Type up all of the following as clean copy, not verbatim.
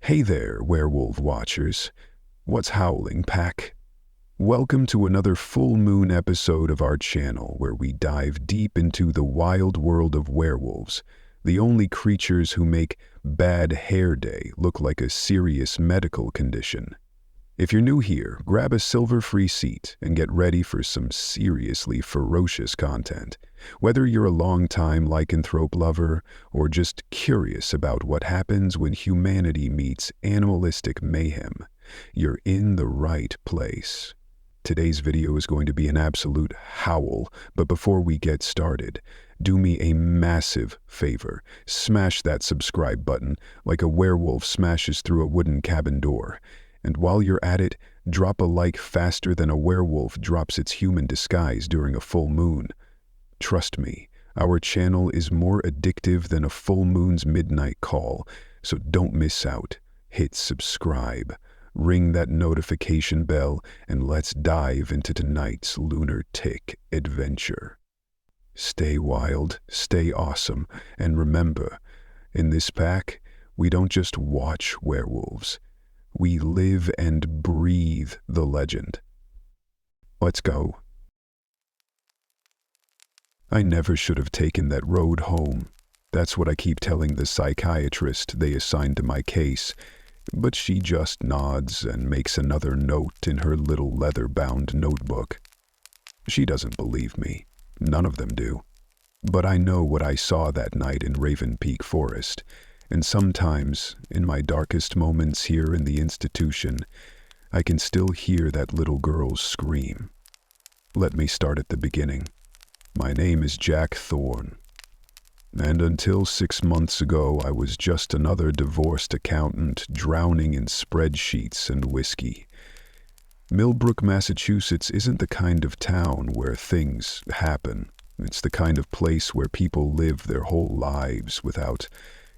Hey there, werewolf watchers. What's howling, pack? Welcome to another full moon episode of our channel where we dive deep into the wild world of werewolves, the only creatures who make bad hair day look like a serious medical condition. If you're new here, grab a silver-free seat and get ready for some seriously ferocious content. Whether you're a long-time lycanthrope lover or just curious about what happens when humanity meets animalistic mayhem, you're in the right place. Today's video is going to be an absolute howl, but before we get started, do me a massive favor. Smash that subscribe button like a werewolf smashes through a wooden cabin door. And while you're at it, drop a like faster than a werewolf drops its human disguise during a full moon. Trust me, our channel is more addictive than a full moon's midnight call, so don't miss out. Hit subscribe, ring that notification bell, and let's dive into tonight's lunar-tick adventure. Stay wild, stay awesome, and remember, in this pack, we don't just watch werewolves. We live and breathe the legend. Let's go. I never should have taken that road home. That's what I keep telling the psychiatrist they assigned to my case, but she just nods and makes another note in her little leather-bound notebook. She doesn't believe me. None of them do. But I know what I saw that night in Raven Peak Forest. And sometimes, in my darkest moments here in the institution, I can still hear that little girl's scream. Let me start at the beginning. My name is Jack Thorne. And until 6 months ago, I was just another divorced accountant drowning in spreadsheets and whiskey. Millbrook, Massachusetts isn't the kind of town where things happen. It's the kind of place where people live their whole lives without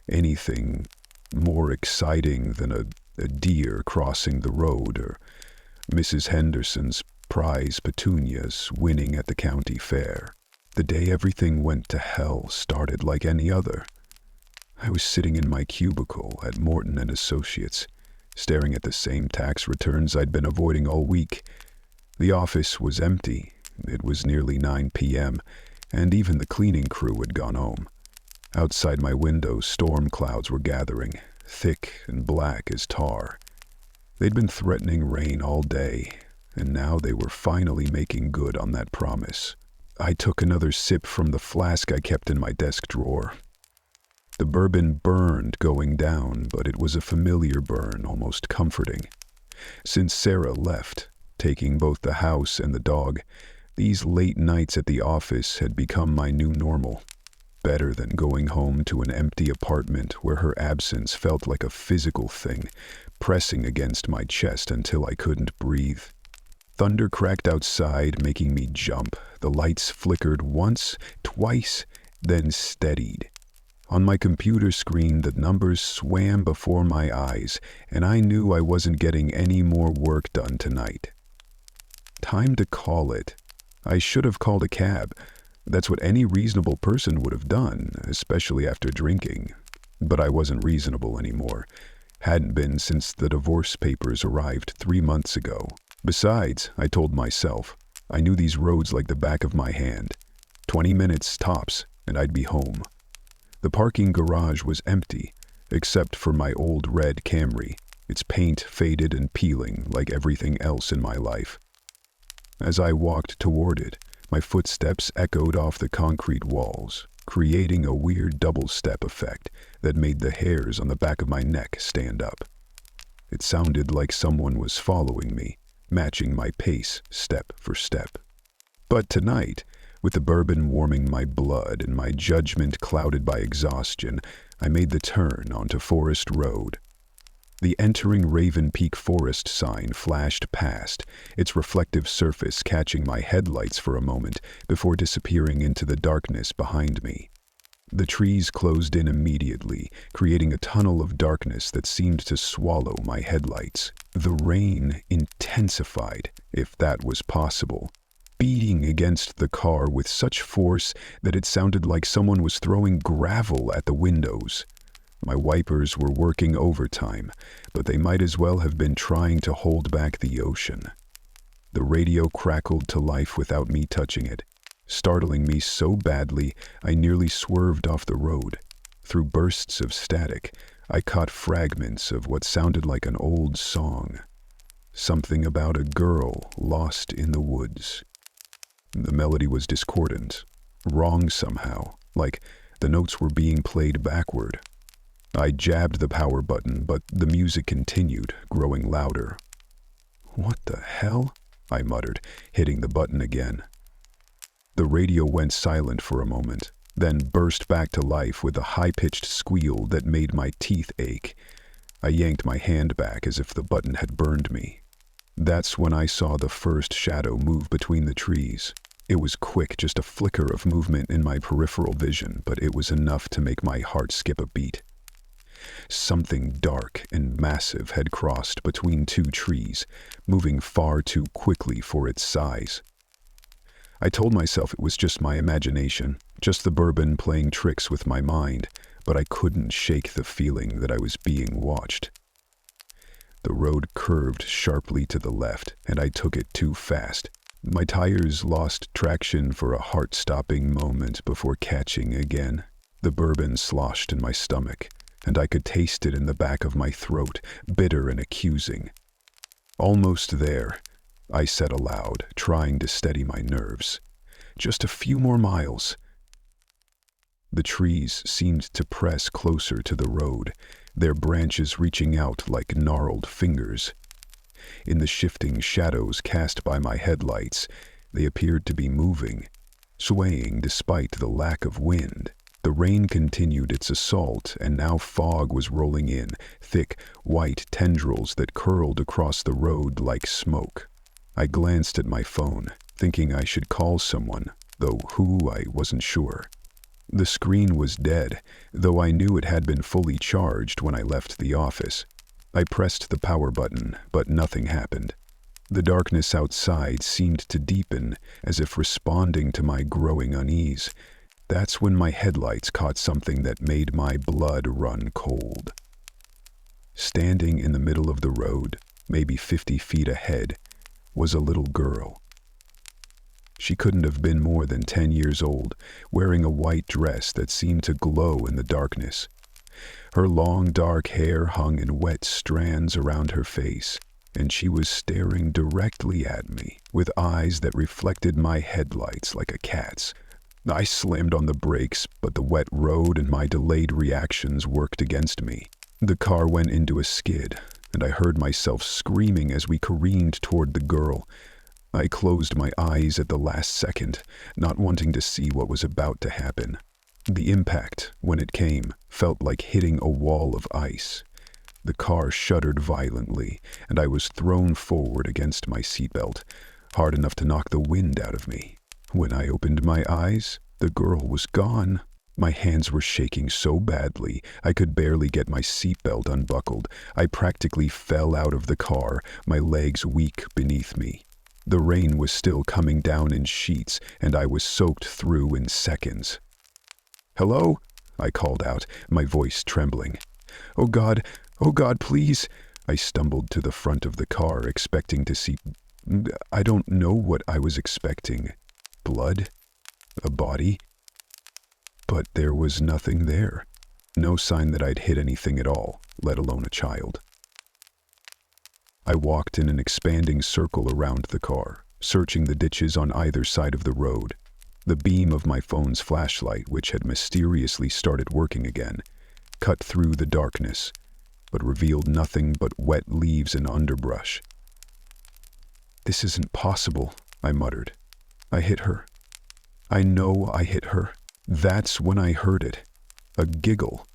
anything more exciting than a deer crossing the road or Mrs. Henderson's prize petunias winning at the county fair. The day everything went to hell started like any other. I was sitting in my cubicle at Morton & Associates, staring at the same tax returns I'd been avoiding all week. The office was empty. It was nearly 9 p.m., and even the cleaning crew had gone home. Outside my window, storm clouds were gathering, thick and black as tar. They'd been threatening rain all day, and now they were finally making good on that promise. I took another sip from the flask I kept in my desk drawer. The bourbon burned going down, but it was a familiar burn, almost comforting. Since Sarah left, taking both the house and the dog, these late nights at the office had become my new normal. Better than going home to an empty apartment where her absence felt like a physical thing, pressing against my chest until I couldn't breathe. Thunder cracked outside, making me jump. The lights flickered once, twice, then steadied. On my computer screen, the numbers swam before my eyes, and I knew I wasn't getting any more work done tonight. Time to call it. I should have called a cab. That's what any reasonable person would have done, especially after drinking. But I wasn't reasonable anymore. Hadn't been since the divorce papers arrived 3 months ago. Besides, I told myself, I knew these roads like the back of my hand. 20 minutes tops, and I'd be home. The parking garage was empty, except for my old red Camry, its paint faded and peeling like everything else in my life. As I walked toward it, my footsteps echoed off the concrete walls, creating a weird double-step effect that made the hairs on the back of my neck stand up. It sounded like someone was following me, matching my pace step for step. But tonight, with the bourbon warming my blood and my judgment clouded by exhaustion, I made the turn onto Forest Road. The entering Raven Peak Forest sign flashed past, its reflective surface catching my headlights for a moment before disappearing into the darkness behind me. The trees closed in immediately, creating a tunnel of darkness that seemed to swallow my headlights. The rain intensified, if that was possible, beating against the car with such force that it sounded like someone was throwing gravel at the windows. My wipers were working overtime, but they might as well have been trying to hold back the ocean. The radio crackled to life without me touching it, startling me so badly I nearly swerved off the road. Through bursts of static, I caught fragments of what sounded like an old song. Something about a girl lost in the woods. The melody was discordant, wrong somehow, like the notes were being played backward. I jabbed the power button, but the music continued, growing louder. "What the hell?" I muttered, hitting the button again. The radio went silent for a moment, then burst back to life with a high-pitched squeal that made my teeth ache. I yanked my hand back as if the button had burned me. That's when I saw the first shadow move between the trees. It was quick, just a flicker of movement in my peripheral vision, but it was enough to make my heart skip a beat. Something dark and massive had crossed between two trees, moving far too quickly for its size. I told myself it was just my imagination, just the bourbon playing tricks with my mind, but I couldn't shake the feeling that I was being watched. The road curved sharply to the left, and I took it too fast. My tires lost traction for a heart-stopping moment before catching again. The bourbon sloshed in my stomach, and I could taste it in the back of my throat, bitter and accusing. "Almost there," I said aloud, trying to steady my nerves. "Just a few more miles." The trees seemed to press closer to the road, their branches reaching out like gnarled fingers. In the shifting shadows cast by my headlights, they appeared to be moving, swaying despite the lack of wind. The rain continued its assault, and now fog was rolling in, thick, white tendrils that curled across the road like smoke. I glanced at my phone, thinking I should call someone, though who I wasn't sure. The screen was dead, though I knew it had been fully charged when I left the office. I pressed the power button, but nothing happened. The darkness outside seemed to deepen, as if responding to my growing unease. That's when my headlights caught something that made my blood run cold. Standing in the middle of the road, maybe 50 feet ahead, was a little girl. She couldn't have been more than 10 years old, wearing a white dress that seemed to glow in the darkness. Her long dark hair hung in wet strands around her face, and she was staring directly at me, with eyes that reflected my headlights like a cat's. I slammed on the brakes, but the wet road and my delayed reactions worked against me. The car went into a skid, and I heard myself screaming as we careened toward the girl. I closed my eyes at the last second, not wanting to see what was about to happen. The impact, when it came, felt like hitting a wall of ice. The car shuddered violently, and I was thrown forward against my seatbelt, hard enough to knock the wind out of me. When I opened my eyes, the girl was gone. My hands were shaking so badly, I could barely get my seatbelt unbuckled. I practically fell out of the car, my legs weak beneath me. The rain was still coming down in sheets, and I was soaked through in seconds. "Hello?" I called out, my voice trembling. Oh God, please." I stumbled to the front of the car, expecting to see... I don't know what I was expecting. Blood? A body? But there was nothing there. No sign that I'd hit anything at all, let alone a child. I walked in an expanding circle around the car, searching the ditches on either side of the road. The beam of my phone's flashlight, which had mysteriously started working again, cut through the darkness, but revealed nothing but wet leaves and underbrush. "This isn't possible," I muttered. "I hit her. I know I hit her." That's when I heard it. A giggle.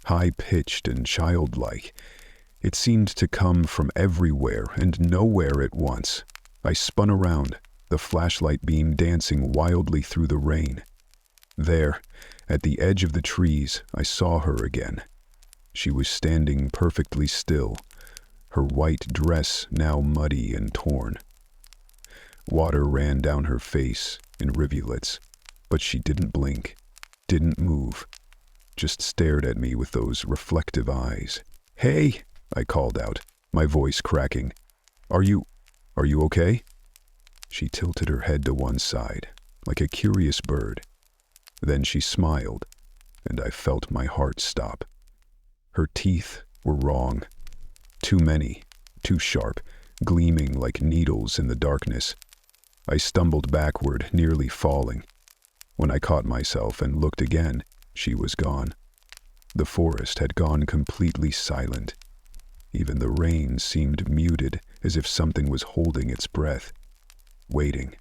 High-pitched and childlike. It seemed to come from everywhere and nowhere at once. I spun around, the flashlight beam dancing wildly through the rain. There, at the edge of the trees, I saw her again. She was standing perfectly still, her white dress now muddy and torn. Water ran down her face in rivulets, but she didn't blink, didn't move. just stared at me with those reflective eyes. "Hey," I called out, my voice cracking. Are you okay?" She tilted her head to one side, like a curious bird. Then she smiled, and I felt my heart stop. Her teeth were wrong. Too many, too sharp, gleaming like needles in the darkness. I stumbled backward, nearly falling. When I caught myself and looked again, she was gone. The forest had gone completely silent. Even the rain seemed muted, as if something was holding its breath, waiting.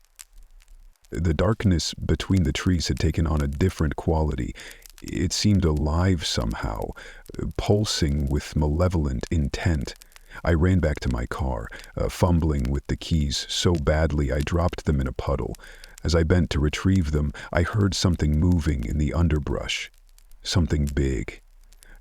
The darkness between the trees had taken on a different quality. It seemed alive somehow, pulsing with malevolent intent. I ran back to my car, fumbling with the keys so badly I dropped them in a puddle. As I bent to retrieve them, I heard something moving in the underbrush. Something big.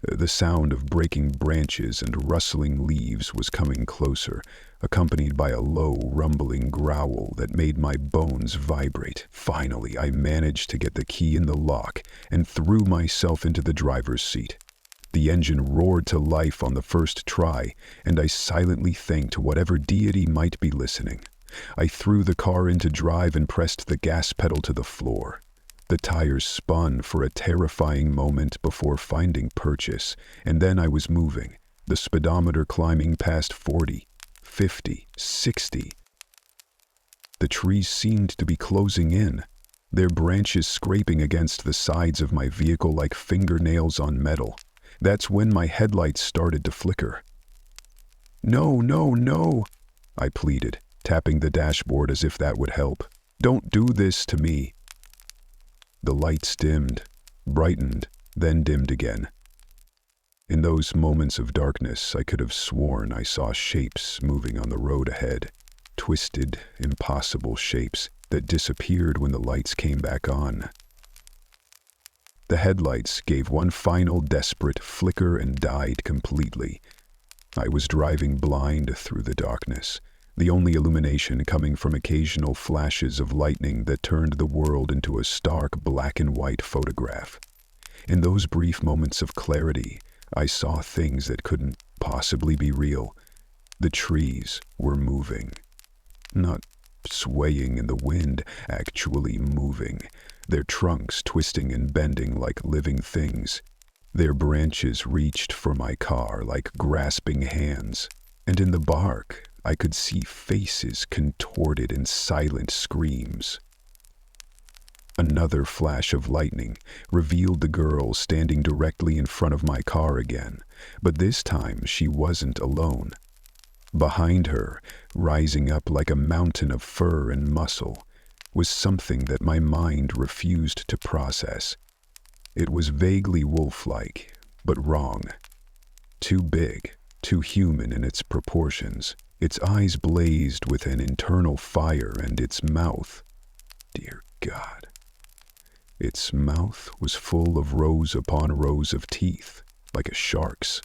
The sound of breaking branches and rustling leaves was coming closer, accompanied by a low, rumbling growl that made my bones vibrate. Finally, I managed to get the key in the lock and threw myself into the driver's seat. The engine roared to life on the first try, and I silently thanked whatever deity might be listening. I threw the car into drive and pressed the gas pedal to the floor. The tires spun for a terrifying moment before finding purchase, and then I was moving, the speedometer climbing past 40, 50, 60. The trees seemed to be closing in, their branches scraping against the sides of my vehicle like fingernails on metal. That's when my headlights started to flicker. "No, no, no," I pleaded, tapping the dashboard as if that would help. "Don't do this to me." The lights dimmed, brightened, then dimmed again. In those moments of darkness, I could have sworn I saw shapes moving on the road ahead, twisted, impossible shapes that disappeared when the lights came back on. The headlights gave one final desperate flicker and died completely. I was driving blind through the darkness, the only illumination coming from occasional flashes of lightning that turned the world into a stark black and white photograph. In those brief moments of clarity, I saw things that couldn't possibly be real. The trees were moving. Not swaying in the wind, actually moving. Their trunks twisting and bending like living things. Their branches reached for my car like grasping hands. And in the bark, I could see faces contorted in silent screams. Another flash of lightning revealed the girl standing directly in front of my car again, but this time she wasn't alone. Behind her, rising up like a mountain of fur and muscle, was something that my mind refused to process. It was vaguely wolf-like, but wrong. Too big, too human in its proportions. Its eyes blazed with an internal fire, and its mouth, dear God, its mouth was full of rows upon rows of teeth, like a shark's.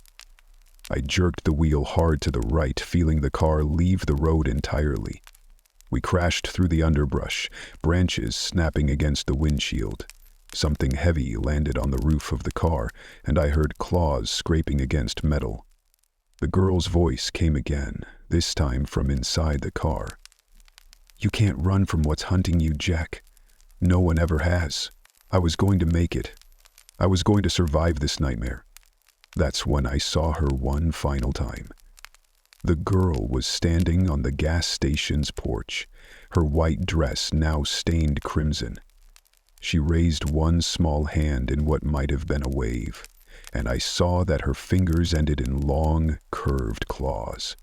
I jerked the wheel hard to the right, feeling the car leave the road entirely. We crashed through the underbrush, branches snapping against the windshield. Something heavy landed on the roof of the car, and I heard claws scraping against metal. The girl's voice came again, this time from inside the car. "You can't run from what's hunting you, Jack. No one ever has. I was going to make it. I was going to survive this nightmare." That's when I saw her one final time. The girl was standing on the gas station's porch, her white dress now stained crimson. She raised one small hand in what might have been a wave, and I saw that her fingers ended in long, curved claws.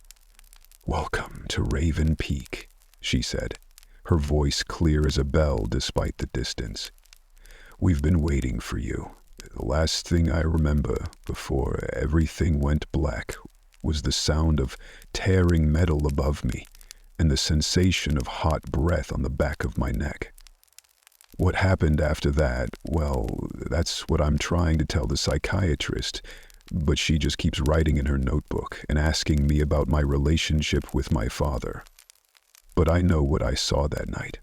"Welcome to Raven Peak," she said, her voice clear as a bell despite the distance. "We've been waiting for you. The last thing I remember before everything went black was the sound of tearing metal above me and the sensation of hot breath on the back of my neck. What happened after that, well, that's what I'm trying to tell the psychiatrist, but she just keeps writing in her notebook and asking me about my relationship with my father. But I know what I saw that night.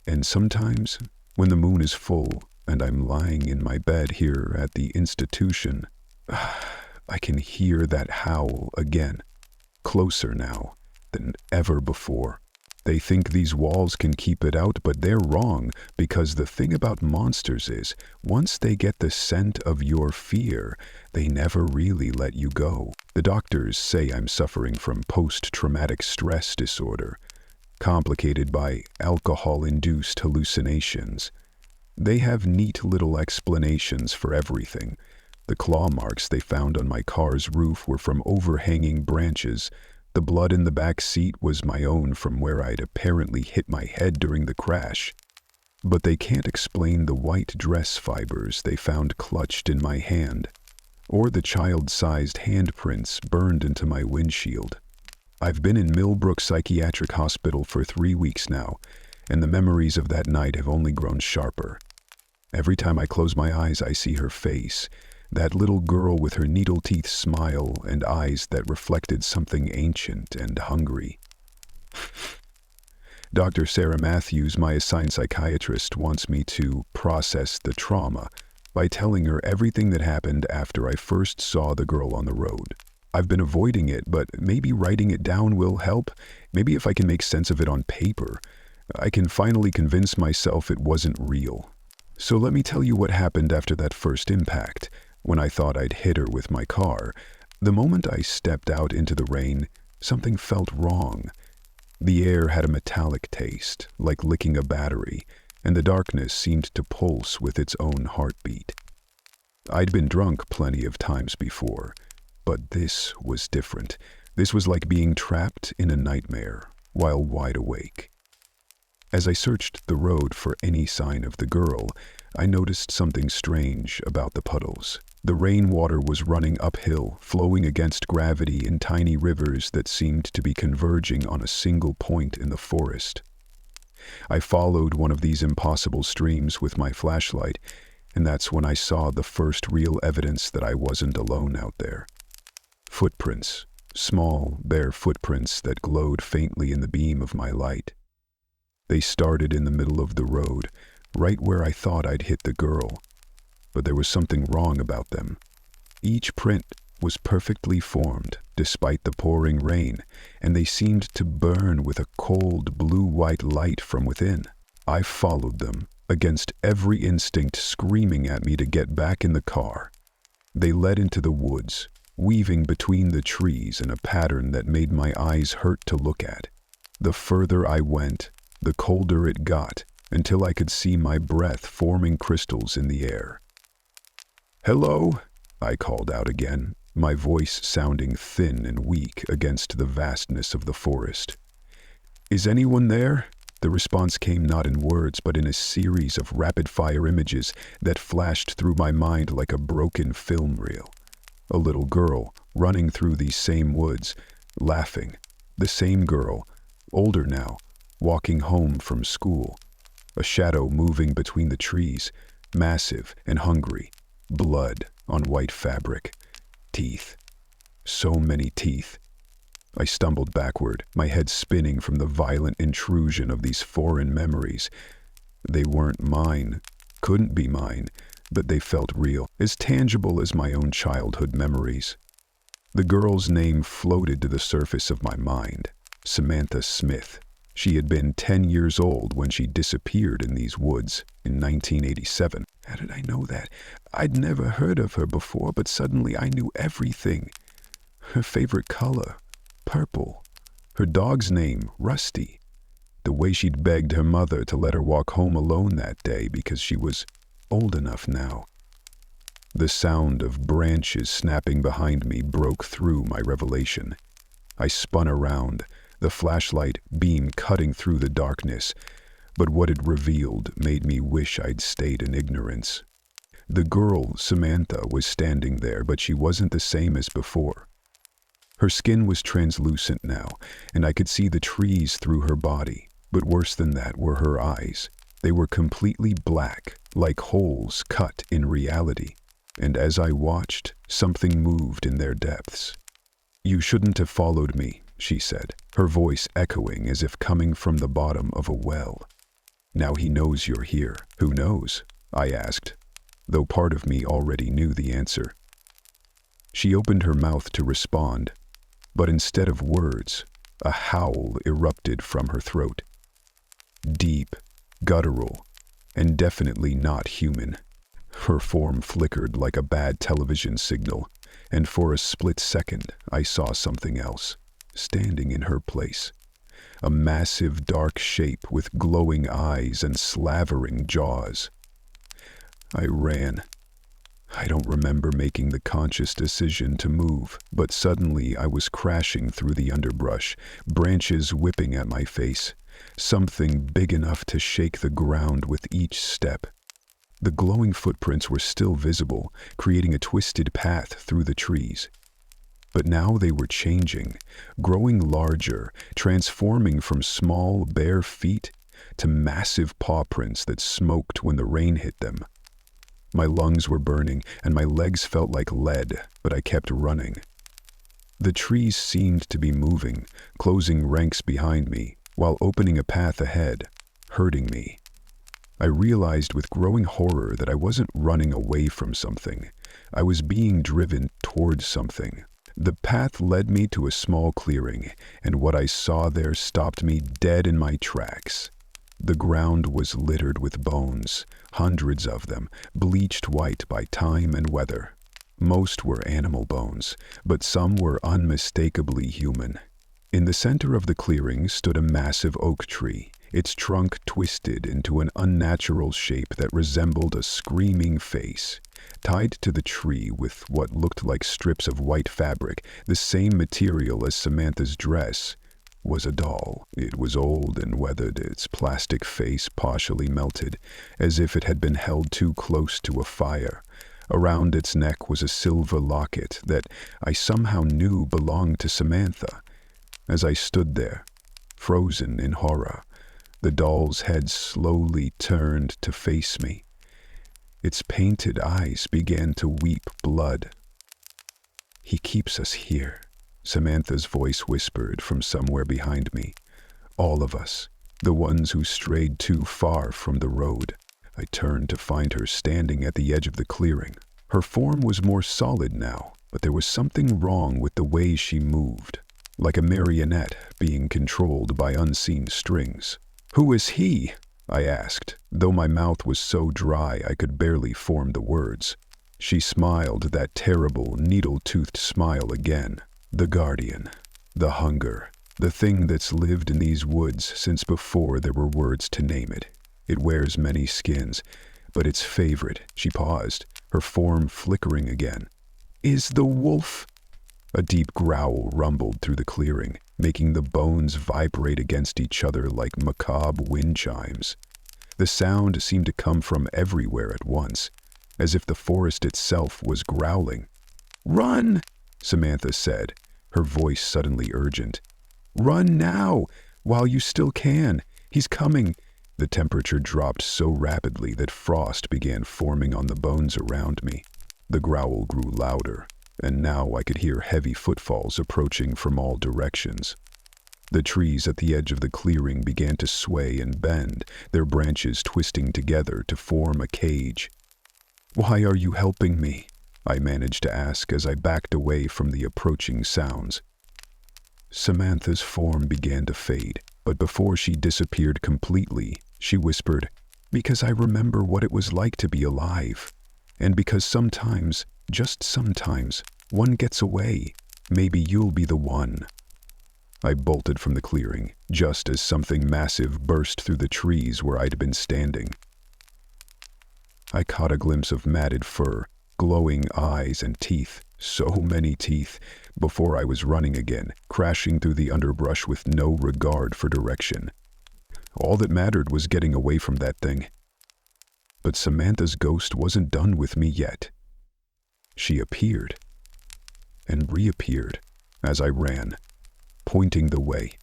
And sometimes, when the moon is full, and I'm lying in my bed here at the institution. I can hear that howl again, closer now than ever before. They think these walls can keep it out, but they're wrong, because the thing about monsters is, once they get the scent of your fear, they never really let you go. The doctors say I'm suffering from post-traumatic stress disorder, complicated by alcohol-induced hallucinations. They have neat little explanations for everything. The claw marks they found on my car's roof were from overhanging branches. The blood in the back seat was my own from where I'd apparently hit my head during the crash. But they can't explain the white dress fibers they found clutched in my hand, or the child-sized handprints burned into my windshield. I've been in Millbrook Psychiatric Hospital for 3 weeks now, and the memories of that night have only grown sharper. Every time I close my eyes, I see her face, that little girl with her needle-teeth smile and eyes that reflected something ancient and hungry. Dr. Sarah Matthews, my assigned psychiatrist, wants me to process the trauma by telling her everything that happened after I first saw the girl on the road. I've been avoiding it, but maybe writing it down will help. Maybe if I can make sense of it on paper, I can finally convince myself it wasn't real. So let me tell you what happened after that first impact. When I thought I'd hit her with my car, the moment I stepped out into the rain, something felt wrong. The air had a metallic taste, like licking a battery, and the darkness seemed to pulse with its own heartbeat. I'd been drunk plenty of times before, but this was different. This was like being trapped in a nightmare while wide awake. As I searched the road for any sign of the girl, I noticed something strange about the puddles. The rainwater was running uphill, flowing against gravity in tiny rivers that seemed to be converging on a single point in the forest. I followed one of these impossible streams with my flashlight, and that's when I saw the first real evidence that I wasn't alone out there. Footprints, small, bare footprints that glowed faintly in the beam of my light. They started in the middle of the road, right where I thought I'd hit the girl. But there was something wrong about them. Each print was perfectly formed, despite the pouring rain, and they seemed to burn with a cold blue-white light from within. I followed them, against every instinct screaming at me to get back in the car. They led into the woods, weaving between the trees in a pattern that made my eyes hurt to look at. The further I went, the colder it got, until I could see my breath forming crystals in the air. "Hello?" I called out again, my voice sounding thin and weak against the vastness of the forest. "Is anyone there?" The response came not in words, but in a series of rapid-fire images that flashed through my mind like a broken film reel. A little girl running through these same woods, laughing. The same girl, older now, walking home from school. A shadow moving between the trees, massive and hungry. Blood on white fabric. Teeth. So many teeth. I stumbled backward, my head spinning from the violent intrusion of these foreign memories. They weren't mine, couldn't be mine, but they felt real, as tangible as my own childhood memories. The girl's name floated to the surface of my mind. Samantha Smith. She had been 10 years old when she disappeared in these woods in 1987. How did I know that? I'd never heard of her before, but suddenly I knew everything. Her favorite color, purple. Her dog's name, Rusty. The way she'd begged her mother to let her walk home alone that day because she was old enough now. The sound of branches snapping behind me broke through my revelation. I spun around, the flashlight beam cutting through the darkness, but what it revealed made me wish I'd stayed in ignorance. The girl, Samantha, was standing there, but she wasn't the same as before. Her skin was translucent now, and I could see the trees through her body, but worse than that were her eyes. They were completely black, like holes cut in reality, and as I watched, something moved in their depths. "You shouldn't have followed me," she said, her voice echoing as if coming from the bottom of a well. "Now he knows you're here. Who knows? I asked, though part of me already knew the answer. She opened her mouth to respond, but instead of words, a howl erupted from her throat. Deep, guttural, and definitely not human. Her form flickered like a bad television signal, and for a split second I saw something else, standing in her place. A massive dark shape with glowing eyes and slavering jaws. I ran. I don't remember making the conscious decision to move, but suddenly I was crashing through the underbrush, branches whipping at my face, something big enough to shake the ground with each step. The glowing footprints were still visible, creating a twisted path through the trees. But now they were changing, growing larger, transforming from small, bare feet to massive paw prints that smoked when the rain hit them. My lungs were burning and my legs felt like lead, but I kept running. The trees seemed to be moving, closing ranks behind me, while opening a path ahead, hurting me. I realized with growing horror that I wasn't running away from something. I was being driven towards something. The path led me to a small clearing, and what I saw there stopped me dead in my tracks. The ground was littered with bones, hundreds of them, bleached white by time and weather. Most were animal bones, but some were unmistakably human. In the center of the clearing stood a massive oak tree, its trunk twisted into an unnatural shape that resembled a screaming face. Tied to the tree with what looked like strips of white fabric, the same material as Samantha's dress, was a doll. It was old and weathered, its plastic face partially melted, as if it had been held too close to a fire. Around its neck was a silver locket that I somehow knew belonged to Samantha. As I stood there, frozen in horror, the doll's head slowly turned to face me. Its painted eyes began to weep blood. "He keeps us here," Samantha's voice whispered from somewhere behind me. "All of us, the ones who strayed too far from the road." I turned to find her standing at the edge of the clearing. Her form was more solid now, but there was something wrong with the way she moved, like a marionette being controlled by unseen strings. "Who is he?" I asked, though my mouth was so dry I could barely form the words. She smiled that terrible, needle-toothed smile again. "The guardian, the hunger, the thing that's lived in these woods since before there were words to name it. It wears many skins, but its favorite," she paused, her form flickering again, "is the wolf." A deep growl rumbled through the clearing, making the bones vibrate against each other like macabre wind chimes. The sound seemed to come from everywhere at once, as if the forest itself was growling. "Run!" Samantha said, her voice suddenly urgent. "Run now, while you still can. He's coming." The temperature dropped so rapidly that frost began forming on the bones around me. The growl grew louder, and now I could hear heavy footfalls approaching from all directions. The trees at the edge of the clearing began to sway and bend, their branches twisting together to form a cage. "Why are you helping me?" I managed to ask as I backed away from the approaching sounds. Samantha's form began to fade, but before she disappeared completely, she whispered, "Because I remember what it was like to be alive. And because sometimes, just sometimes, one gets away. Maybe you'll be the one." I bolted from the clearing, just as something massive burst through the trees where I'd been standing. I caught a glimpse of matted fur, glowing eyes and teeth, so many teeth, before I was running again, crashing through the underbrush with no regard for direction. All that mattered was getting away from that thing. But Samantha's ghost wasn't done with me yet. She appeared and reappeared as I ran, pointing the way,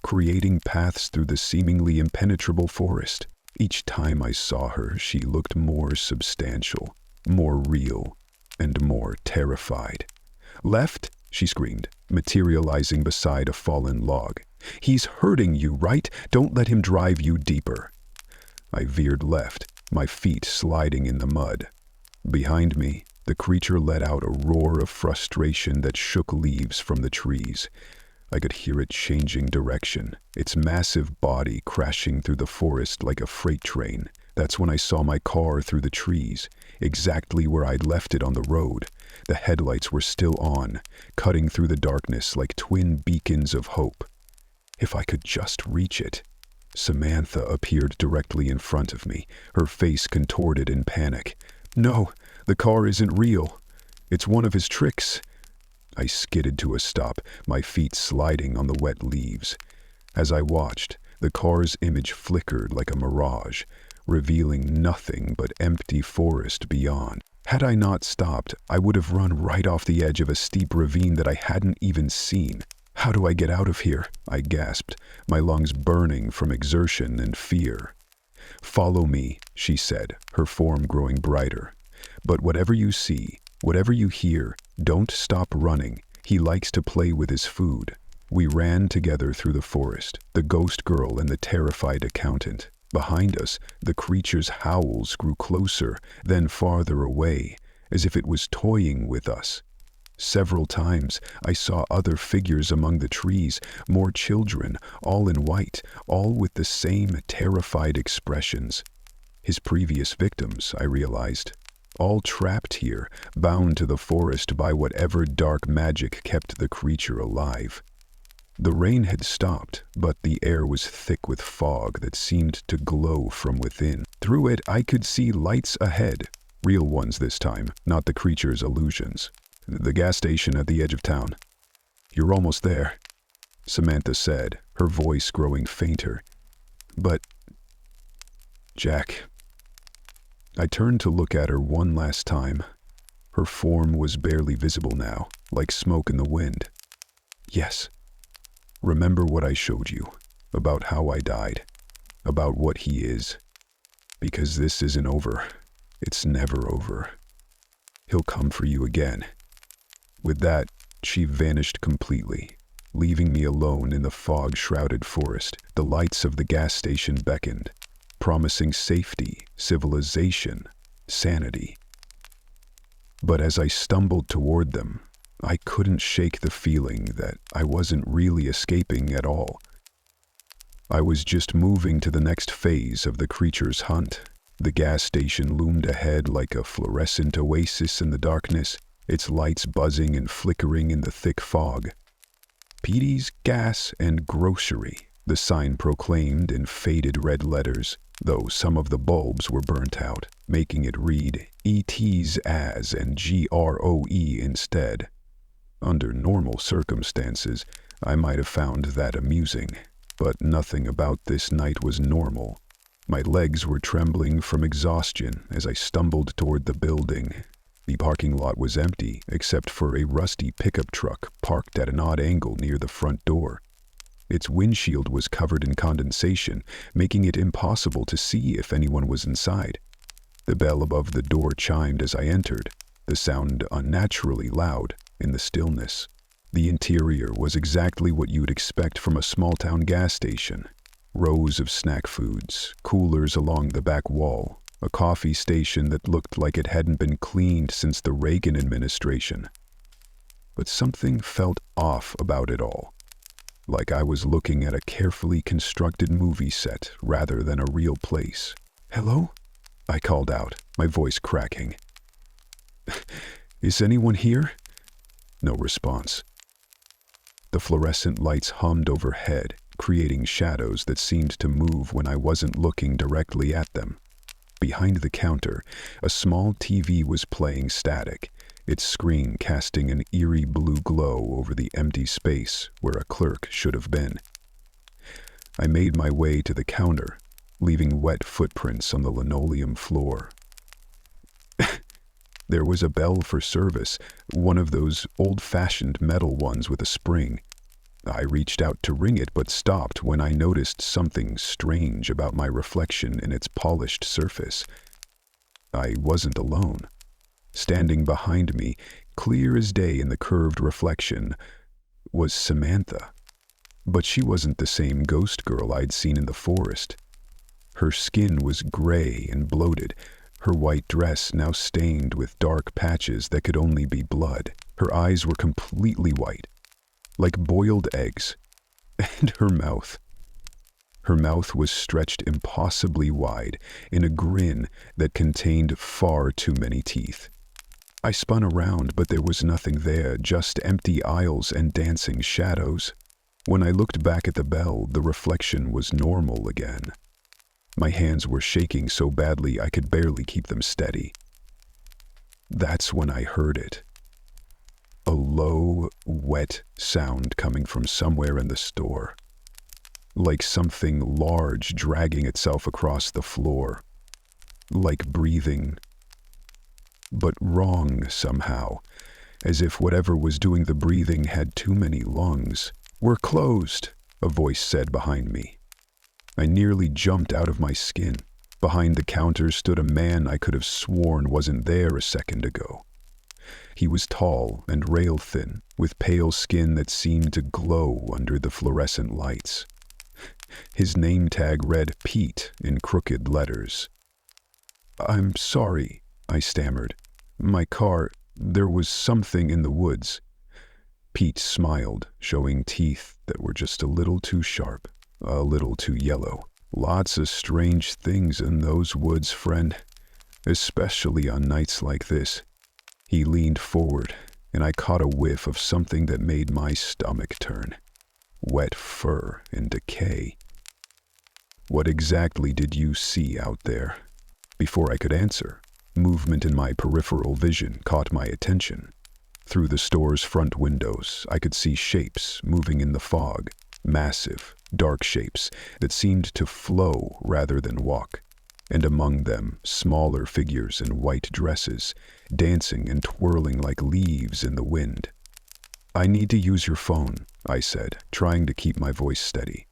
creating paths through the seemingly impenetrable forest. Each time I saw her, she looked more substantial, more real, and more terrified. "Left," she screamed, materializing beside a fallen log. "He's hurting you, right? Don't let him drive you deeper." I veered left, my feet sliding in the mud. Behind me, the creature let out a roar of frustration that shook leaves from the trees. I could hear it changing direction, its massive body crashing through the forest like a freight train. That's when I saw my car through the trees, exactly where I'd left it on the road. The headlights were still on, cutting through the darkness like twin beacons of hope. If I could just reach it. Samantha appeared directly in front of me, her face contorted in panic. "No, the car isn't real. It's one of his tricks." I skidded to a stop, my feet sliding on the wet leaves. As I watched, the car's image flickered like a mirage, revealing nothing but empty forest beyond. Had I not stopped, I would have run right off the edge of a steep ravine that I hadn't even seen. "How do I get out of here?" I gasped, my lungs burning from exertion and fear. "Follow me," she said, her form growing brighter. "But whatever you see, whatever you hear, don't stop running. He likes to play with his food." We ran together through the forest, the ghost girl and the terrified accountant. Behind us, the creature's howls grew closer, then farther away, as if it was toying with us. Several times, I saw other figures among the trees, more children, all in white, all with the same terrified expressions. His previous victims, I realized. All trapped here, bound to the forest by whatever dark magic kept the creature alive. The rain had stopped, but the air was thick with fog that seemed to glow from within. Through it, I could see lights ahead, real ones this time, not the creature's illusions. "The gas station at the edge of town." "You're almost there," Samantha said, her voice growing fainter. "But, Jack..." I turned to look at her one last time. Her form was barely visible now, like smoke in the wind. "Yes. Remember what I showed you, about how I died, about what he is. Because this isn't over. It's never over. He'll come for you again." With that, she vanished completely, leaving me alone in the fog-shrouded forest. The lights of the gas station beckoned, promising safety, civilization, sanity. But as I stumbled toward them, I couldn't shake the feeling that I wasn't really escaping at all. I was just moving to the next phase of the creature's hunt. The gas station loomed ahead like a fluorescent oasis in the darkness, its lights buzzing and flickering in the thick fog. "Petey's Gas and Grocery," the sign proclaimed in faded red letters, though some of the bulbs were burnt out, making it read "ET's as" and GROE instead. Under normal circumstances, I might have found that amusing, but nothing about this night was normal. My legs were trembling from exhaustion as I stumbled toward the building. The parking lot was empty, except for a rusty pickup truck parked at an odd angle near the front door. Its windshield was covered in condensation, making it impossible to see if anyone was inside. The bell above the door chimed as I entered, the sound unnaturally loud in the stillness. The interior was exactly what you'd expect from a small-town gas station. Rows of snack foods, coolers along the back wall, a coffee station that looked like it hadn't been cleaned since the Reagan administration. But something felt off about it all, like I was looking at a carefully constructed movie set rather than a real place. "Hello?" I called out, my voice cracking. "Is anyone here?" No response. The fluorescent lights hummed overhead, creating shadows that seemed to move when I wasn't looking directly at them. Behind the counter, a small TV was playing static, its screen casting an eerie blue glow over the empty space where a clerk should have been. I made my way to the counter, leaving wet footprints on the linoleum floor. There was a bell for service, one of those old-fashioned metal ones with a spring. I reached out to ring it but stopped when I noticed something strange about my reflection in its polished surface. I wasn't alone. Standing behind me, clear as day in the curved reflection, was Samantha. But she wasn't the same ghost girl I'd seen in the forest. Her skin was gray and bloated, her white dress now stained with dark patches that could only be blood. Her eyes were completely white, like boiled eggs, and her mouth. Her mouth was stretched impossibly wide in a grin that contained far too many teeth. I spun around, but there was nothing there, just empty aisles and dancing shadows. When I looked back at the bell, the reflection was normal again. My hands were shaking so badly I could barely keep them steady. That's when I heard it. A low, wet sound coming from somewhere in the store. Like something large dragging itself across the floor. Like breathing. But wrong somehow, as if whatever was doing the breathing had too many lungs. "We're closed," a voice said behind me. I nearly jumped out of my skin. Behind the counter stood a man I could have sworn wasn't there a second ago. He was tall and rail-thin, with pale skin that seemed to glow under the fluorescent lights. His name tag read Pete in crooked letters. "I'm sorry," I stammered. "My car, there was something in the woods." Pete smiled, showing teeth that were just a little too sharp, a little too yellow. "Lots of strange things in those woods, friend, especially on nights like this." He leaned forward, and I caught a whiff of something that made my stomach turn. Wet fur and decay. "What exactly did you see out there?" Before I could answer, movement in my peripheral vision caught my attention. Through the store's front windows, I could see shapes moving in the fog, massive, dark shapes that seemed to flow rather than walk, and among them, smaller figures in white dresses, dancing and twirling like leaves in the wind. "I need to use your phone," I said, trying to keep my voice steady.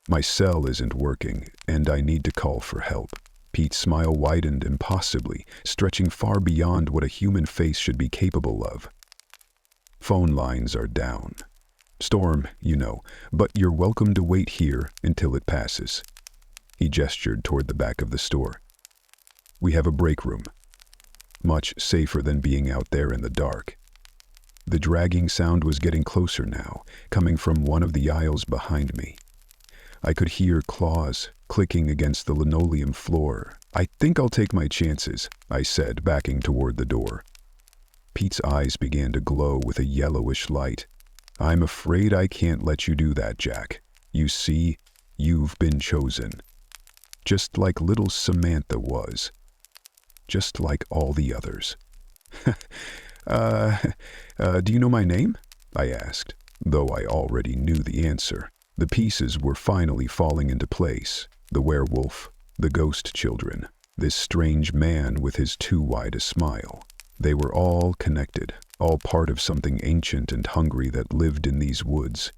"My cell isn't working, and I need to call for help." Pete's smile widened impossibly, stretching far beyond what a human face should be capable of. "Phone lines are down. Storm, you know, but you're welcome to wait here until it passes." He gestured toward the back of the store. "We have a break room. Much safer than being out there in the dark." The dragging sound was getting closer now, coming from one of the aisles behind me. I could hear claws clicking against the linoleum floor. "I think I'll take my chances," I said, backing toward the door. Pete's eyes began to glow with a yellowish light. "I'm afraid I can't let you do that, Jack. You see, you've been chosen. Just like little Samantha was. Just like all the others." Do you know my name?" I asked, though I already knew the answer. The pieces were finally falling into place. The werewolf, the ghost children, this strange man with his too wide a smile. They were all connected, all part of something ancient and hungry that lived in these woods.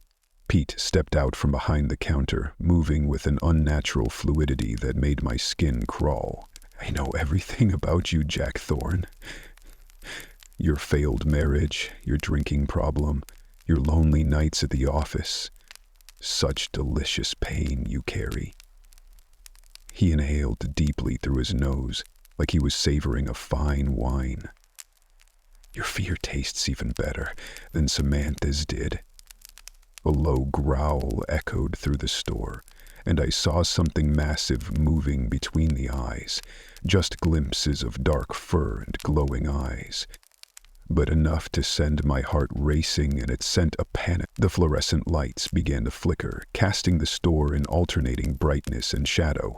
Pete stepped out from behind the counter, moving with an unnatural fluidity that made my skin crawl. "I know everything about you, Jack Thorne. Your failed marriage, your drinking problem, your lonely nights at the office. Such delicious pain you carry." He inhaled deeply through his nose, like he was savoring a fine wine. "Your fear tastes even better than Samantha's did." A low growl echoed through the store, and I saw something massive moving between the eyes, just glimpses of dark fur and glowing eyes. But enough to send my heart racing, and it sent a panic. The fluorescent lights began to flicker, casting the store in alternating brightness and shadow.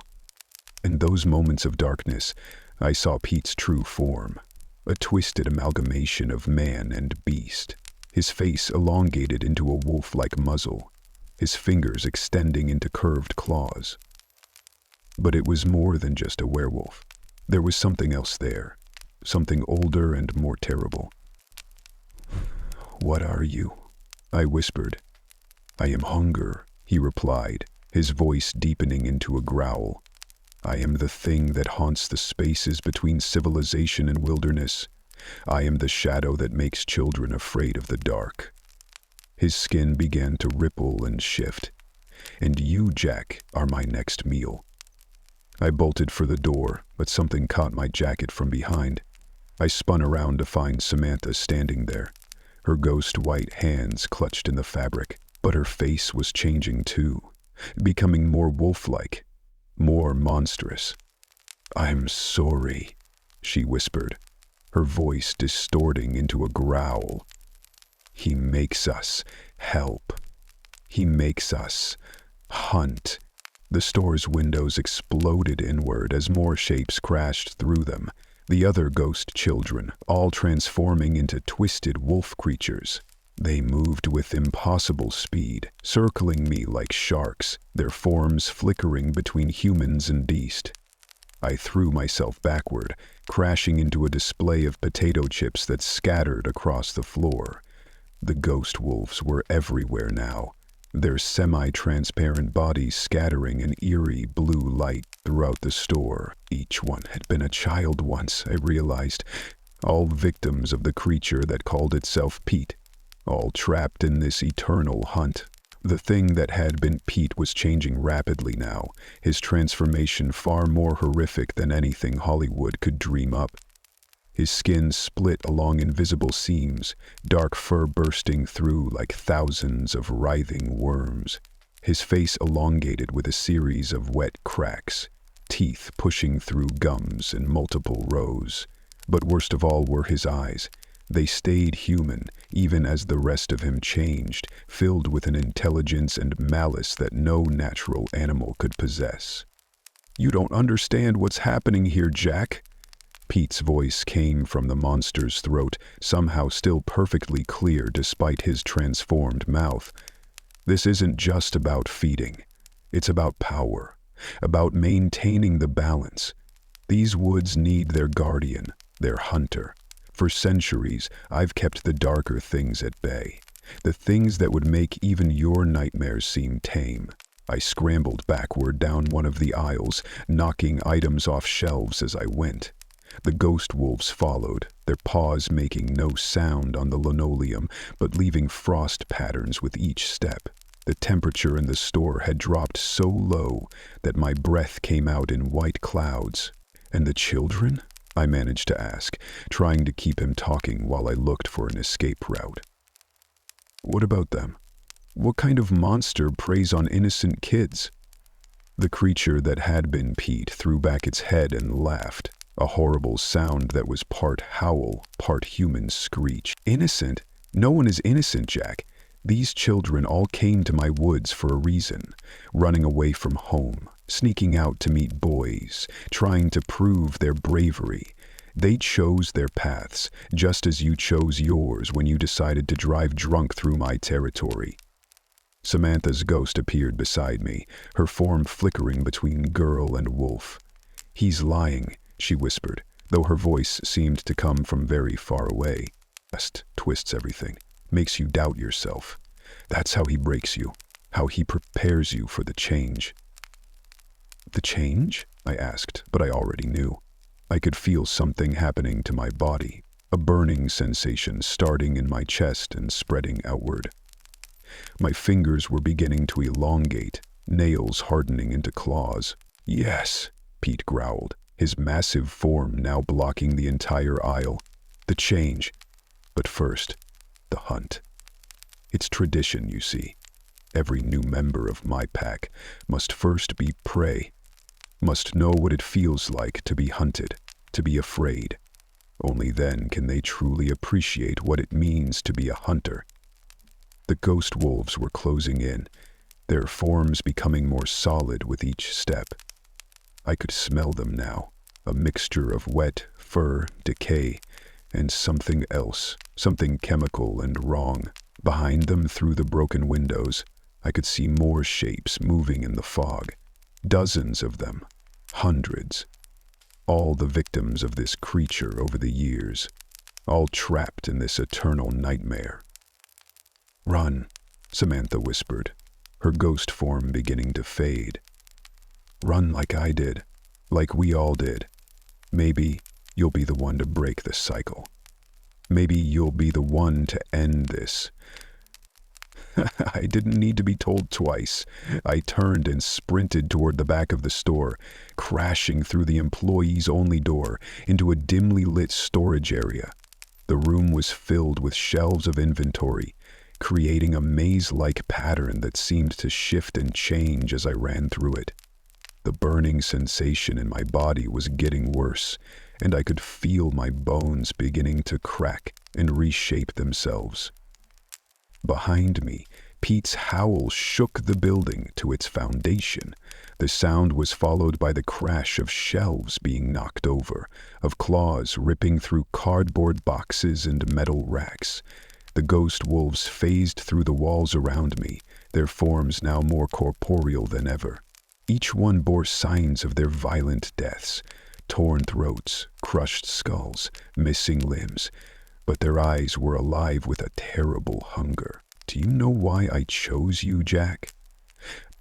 In those moments of darkness, I saw Pete's true form, a twisted amalgamation of man and beast, his face elongated into a wolf-like muzzle, his fingers extending into curved claws. But it was more than just a werewolf. There was something else there, something older and more terrible. "What are you?" I whispered. "I am hunger," he replied, his voice deepening into a growl. "I am the thing that haunts the spaces between civilization and wilderness. I am the shadow that makes children afraid of the dark." His skin began to ripple and shift. "And you, Jack, are my next meal." I bolted for the door, but something caught my jacket from behind. I spun around to find Samantha standing there, her ghost white hands clutched in the fabric, but her face was changing too, becoming more wolf-like, more monstrous. "I'm sorry," she whispered, her voice distorting into a growl. "He makes us help. He makes us hunt." The store's windows exploded inward as more shapes crashed through them, the other ghost children, all transforming into twisted wolf creatures. They moved with impossible speed, circling me like sharks, their forms flickering between humans and beast. I threw myself backward, crashing into a display of potato chips that scattered across the floor. The ghost wolves were everywhere now, their semi-transparent bodies scattering an eerie blue light throughout the store. Each one had been a child once, I realized, all victims of the creature that called itself Pete, all trapped in this eternal hunt. The thing that had been Pete was changing rapidly now, his transformation far more horrific than anything Hollywood could dream up. His skin split along invisible seams, dark fur bursting through like thousands of writhing worms. His face elongated with a series of wet cracks, teeth pushing through gums in multiple rows. But worst of all were his eyes. They stayed human, even as the rest of him changed, filled with an intelligence and malice that no natural animal could possess. "You don't understand what's happening here, Jack." Pete's voice came from the monster's throat, somehow still perfectly clear despite his transformed mouth. "This isn't just about feeding. It's about power, about maintaining the balance. These woods need their guardian, their hunter. For centuries, I've kept the darker things at bay, the things that would make even your nightmares seem tame." I scrambled backward down one of the aisles, knocking items off shelves as I went. The ghost wolves followed, their paws making no sound on the linoleum, but leaving frost patterns with each step. The temperature in the store had dropped so low that my breath came out in white clouds. "And the children?" I managed to ask, trying to keep him talking while I looked for an escape route. "What about them? What kind of monster preys on innocent kids?" The creature that had been Pete threw back its head and laughed, a horrible sound that was part howl, part human screech. "Innocent? No one is innocent, Jack. These children all came to my woods for a reason, running away from home, sneaking out to meet boys, trying to prove their bravery. They chose their paths, just as you chose yours when you decided to drive drunk through my territory." Samantha's ghost appeared beside me, her form flickering between girl and wolf. "He's lying," she whispered, though her voice seemed to come from very far away. "Just twists everything, makes you doubt yourself. That's how he breaks you, how he prepares you for the change." "The change?" I asked, but I already knew. I could feel something happening to my body, a burning sensation starting in my chest and spreading outward. My fingers were beginning to elongate, nails hardening into claws. "Yes," Pete growled, his massive form now blocking the entire aisle. "The change. But first, the hunt. It's tradition, you see. Every new member of my pack must first be prey, must know what it feels like to be hunted, to be afraid. Only then can they truly appreciate what it means to be a hunter." The ghost wolves were closing in, their forms becoming more solid with each step. I could smell them now, a mixture of wet, fur, decay, and something else, something chemical and wrong. Behind them, through the broken windows, I could see more shapes moving in the fog. Dozens of them, hundreds. All the victims of this creature over the years, all trapped in this eternal nightmare. "Run," Samantha whispered, her ghost form beginning to fade. "Run like I did, like we all did. Maybe you'll be the one to break the cycle. Maybe you'll be the one to end this. I didn't need to be told twice. I turned and sprinted toward the back of the store, crashing through the employees-only door into a dimly lit storage area. The room was filled with shelves of inventory, creating a maze-like pattern that seemed to shift and change as I ran through it. The burning sensation in my body was getting worse, and I could feel my bones beginning to crack and reshape themselves. Behind me, Pete's howl shook the building to its foundation. The sound was followed by the crash of shelves being knocked over, of claws ripping through cardboard boxes and metal racks. The ghost wolves phased through the walls around me, their forms now more corporeal than ever. Each one bore signs of their violent deaths: torn throats, crushed skulls, missing limbs. But their eyes were alive with a terrible hunger. "Do you know why I chose you, Jack?"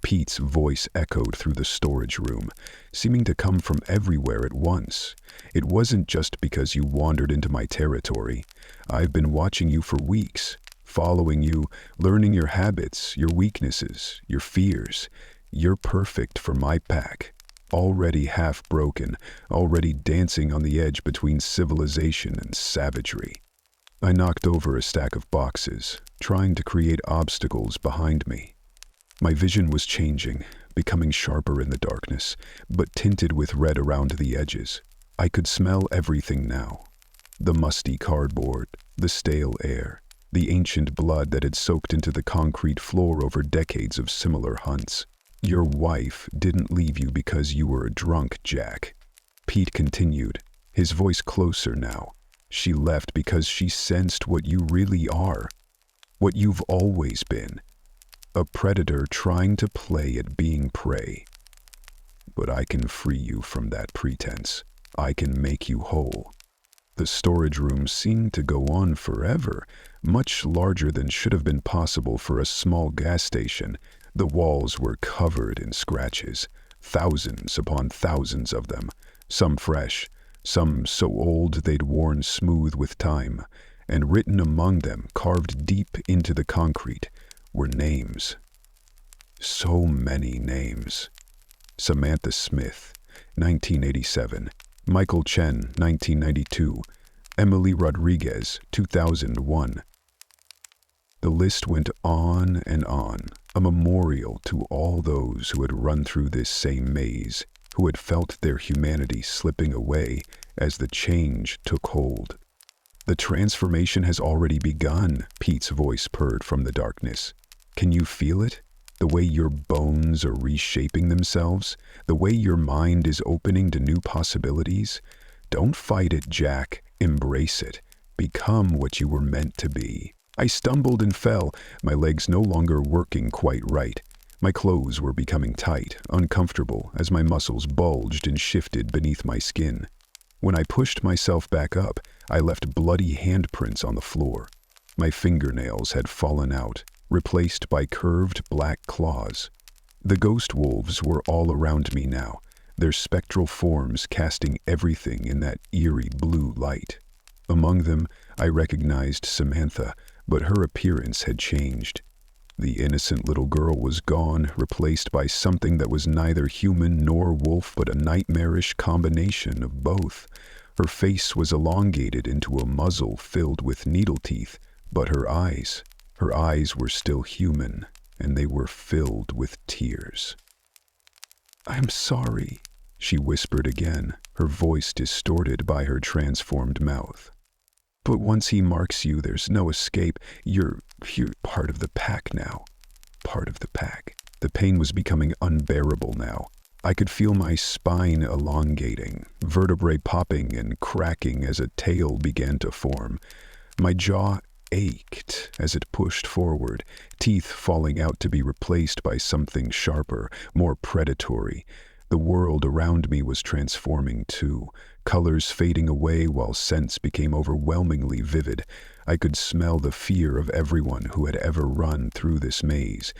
Pete's voice echoed through the storage room, seeming to come from everywhere at once. "It wasn't just because you wandered into my territory. I've been watching you for weeks, following you, learning your habits, your weaknesses, your fears. You're perfect for my pack. Already half broken, already dancing on the edge between civilization and savagery." I knocked over a stack of boxes, trying to create obstacles behind me. My vision was changing, becoming sharper in the darkness, but tinted with red around the edges. I could smell everything now. The musty cardboard, the stale air, the ancient blood that had soaked into the concrete floor over decades of similar hunts. "Your wife didn't leave you because you were a drunk, Jack," Pete continued, his voice closer now. "She left because she sensed what you really are, what you've always been. A predator trying to play at being prey. But I can free you from that pretense. I can make you whole." The storage room seemed to go on forever, much larger than should have been possible for a small gas station. The walls were covered in scratches, thousands upon thousands of them, some fresh, some so old they'd worn smooth with time, and written among them, carved deep into the concrete, were names. So many names. Samantha Smith, 1987. Michael Chen, 1992. Emily Rodriguez, 2001. The list went on and on, a memorial to all those who had run through this same maze, who had felt their humanity slipping away as the change took hold. "The transformation has already begun," Pete's voice purred from the darkness. "Can you feel it? The way your bones are reshaping themselves? The way your mind is opening to new possibilities? Don't fight it, Jack. Embrace it. Become what you were meant to be." I stumbled and fell, my legs no longer working quite right. My clothes were becoming tight, uncomfortable, as my muscles bulged and shifted beneath my skin. When I pushed myself back up, I left bloody handprints on the floor. My fingernails had fallen out, replaced by curved black claws. The ghost wolves were all around me now, their spectral forms casting everything in that eerie blue light. Among them, I recognized Samantha, but her appearance had changed. The innocent little girl was gone, replaced by something that was neither human nor wolf, but a nightmarish combination of both. Her face was elongated into a muzzle filled with needle teeth, but her eyes were still human, and they were filled with tears. "I'm sorry," she whispered again, her voice distorted by her transformed mouth. "But once he marks you, there's no escape. You're part of the pack now. Part of the pack." The pain was becoming unbearable now. I could feel my spine elongating, vertebrae popping and cracking as a tail began to form. My jaw ached as it pushed forward, teeth falling out to be replaced by something sharper, more predatory. The world around me was transforming too, colors fading away while scents became overwhelmingly vivid. I could smell the fear of everyone who had ever run through this maze,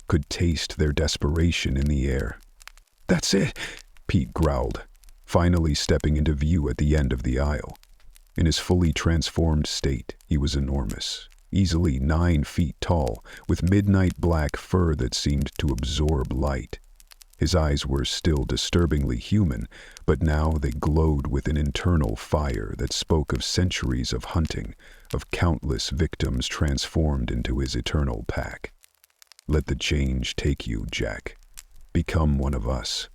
could taste their desperation in the air. "That's it," Pete growled, finally stepping into view at the end of the aisle. In his fully transformed state, he was enormous, easily 9 feet tall, with midnight black fur that seemed to absorb light. His eyes were still disturbingly human, but now they glowed with an internal fire that spoke of centuries of hunting, of countless victims transformed into his eternal pack. Let the change take you, Jack. Become one of us.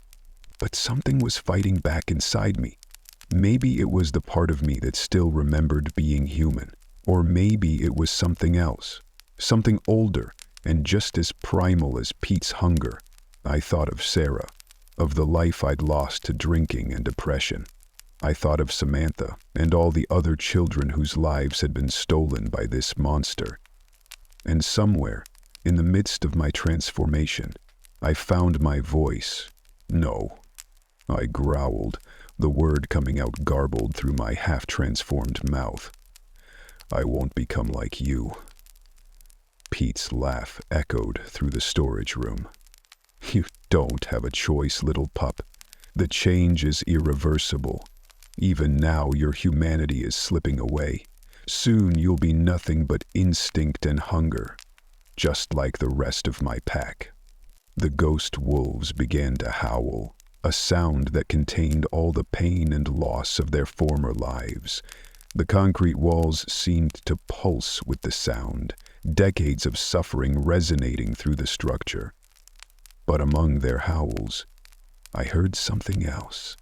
But something was fighting back inside me. Maybe it was the part of me that still remembered being human, or maybe it was something else, something older and just as primal as Pete's hunger. I thought of Sarah, of the life I'd lost to drinking and depression. I thought of Samantha and all the other children whose lives had been stolen by this monster. And somewhere, in the midst of my transformation, I found my voice. No, I growled, the word coming out garbled through my half-transformed mouth. I won't become like you. Pete's laugh echoed through the storage room. You don't have a choice, little pup. The change is irreversible. Even now, your humanity is slipping away. Soon you'll be nothing but instinct and hunger, just like the rest of my pack. The ghost wolves began to howl, a sound that contained all the pain and loss of their former lives. The concrete walls seemed to pulse with the sound, decades of suffering resonating through the structure. But among their howls, I heard something else,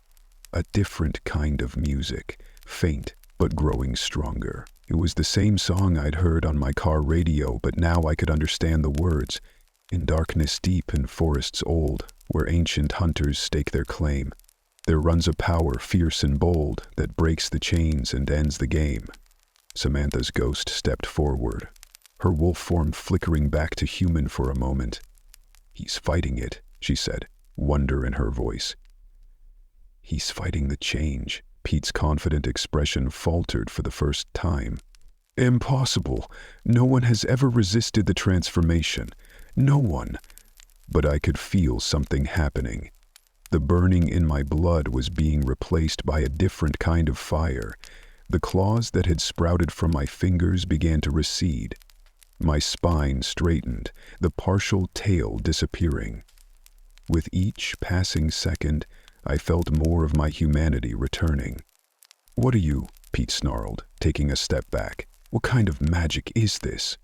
a different kind of music, faint but growing stronger. It was the same song I'd heard on my car radio, but now I could understand the words. In darkness deep and forests old, where ancient hunters stake their claim, there runs a power fierce and bold that breaks the chains and ends the game. Samantha's ghost stepped forward, her wolf form flickering back to human for a moment. He's fighting it, she said, wonder in her voice. He's fighting the change. Pete's confident expression faltered for the first time. Impossible. No one has ever resisted the transformation. No one. But I could feel something happening. The burning in my blood was being replaced by a different kind of fire. The claws that had sprouted from my fingers began to recede. My spine straightened, the partial tail disappearing. With each passing second, I felt more of my humanity returning. What are you? Pete snarled, taking a step back. What kind of magic is this?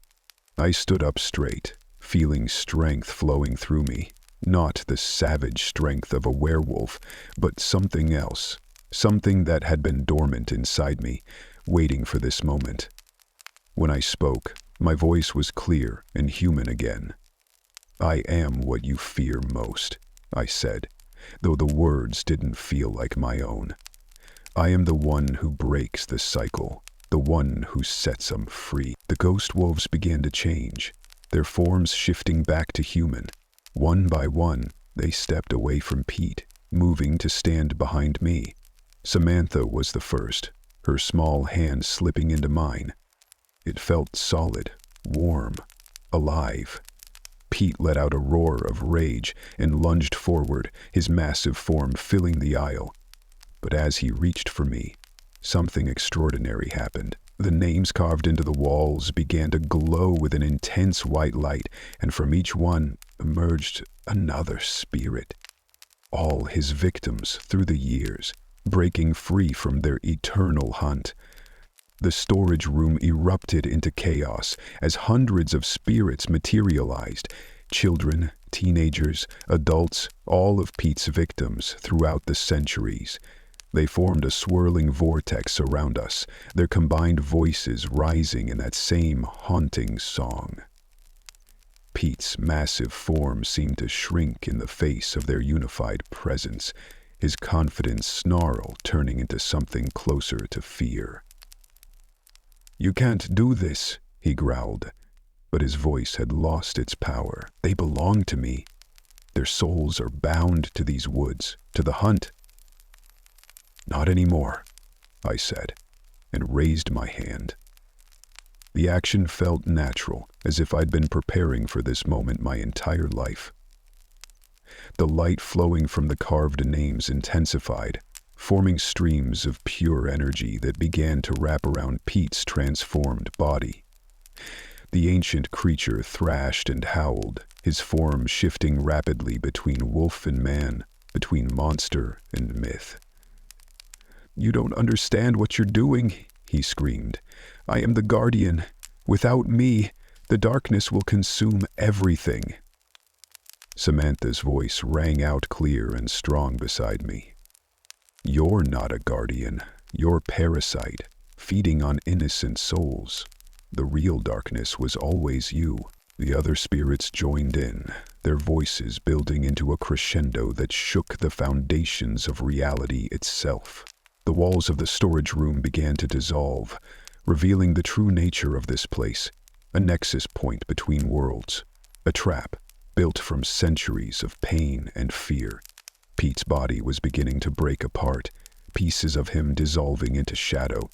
I stood up straight, feeling strength flowing through me. Not the savage strength of a werewolf, but something else. Something that had been dormant inside me, waiting for this moment. When I spoke, my voice was clear and human again. I am what you fear most, I said, though the words didn't feel like my own. I am the one who breaks the cycle, the one who sets them free. The ghost wolves began to change, their forms shifting back to human. One by one, they stepped away from Pete, moving to stand behind me. Samantha was the first, her small hand slipping into mine. It felt solid, warm, alive. Pete let out a roar of rage and lunged forward, his massive form filling the aisle. But as he reached for me, something extraordinary happened. The names carved into the walls began to glow with an intense white light, and from each one emerged another spirit. All his victims through the years, breaking free from their eternal hunt. The storage room erupted into chaos as hundreds of spirits materialized. Children, teenagers, adults, all of Pete's victims throughout the centuries. They formed a swirling vortex around us, their combined voices rising in that same haunting song. Pete's massive form seemed to shrink in the face of their unified presence, his confident snarl turning into something closer to fear. "You can't do this," he growled, but his voice had lost its power. "They belong to me. Their souls are bound to these woods, to the hunt." "Not anymore," I said, and raised my hand. The action felt natural, as if I'd been preparing for this moment my entire life. The light flowing from the carved names intensified, forming streams of pure energy that began to wrap around Pete's transformed body. The ancient creature thrashed and howled, his form shifting rapidly between wolf and man, between monster and myth. "You don't understand what you're doing," he screamed. "I am the guardian. Without me, the darkness will consume everything." Samantha's voice rang out clear and strong beside me. "You're not a guardian. You're parasite, feeding on innocent souls. The real darkness was always you." The other spirits joined in, their voices building into a crescendo that shook the foundations of reality itself. The walls of the storage room began to dissolve, revealing the true nature of this place, a nexus point between worlds, a trap built from centuries of pain and fear. Pete's body was beginning to break apart, pieces of him dissolving into shadow.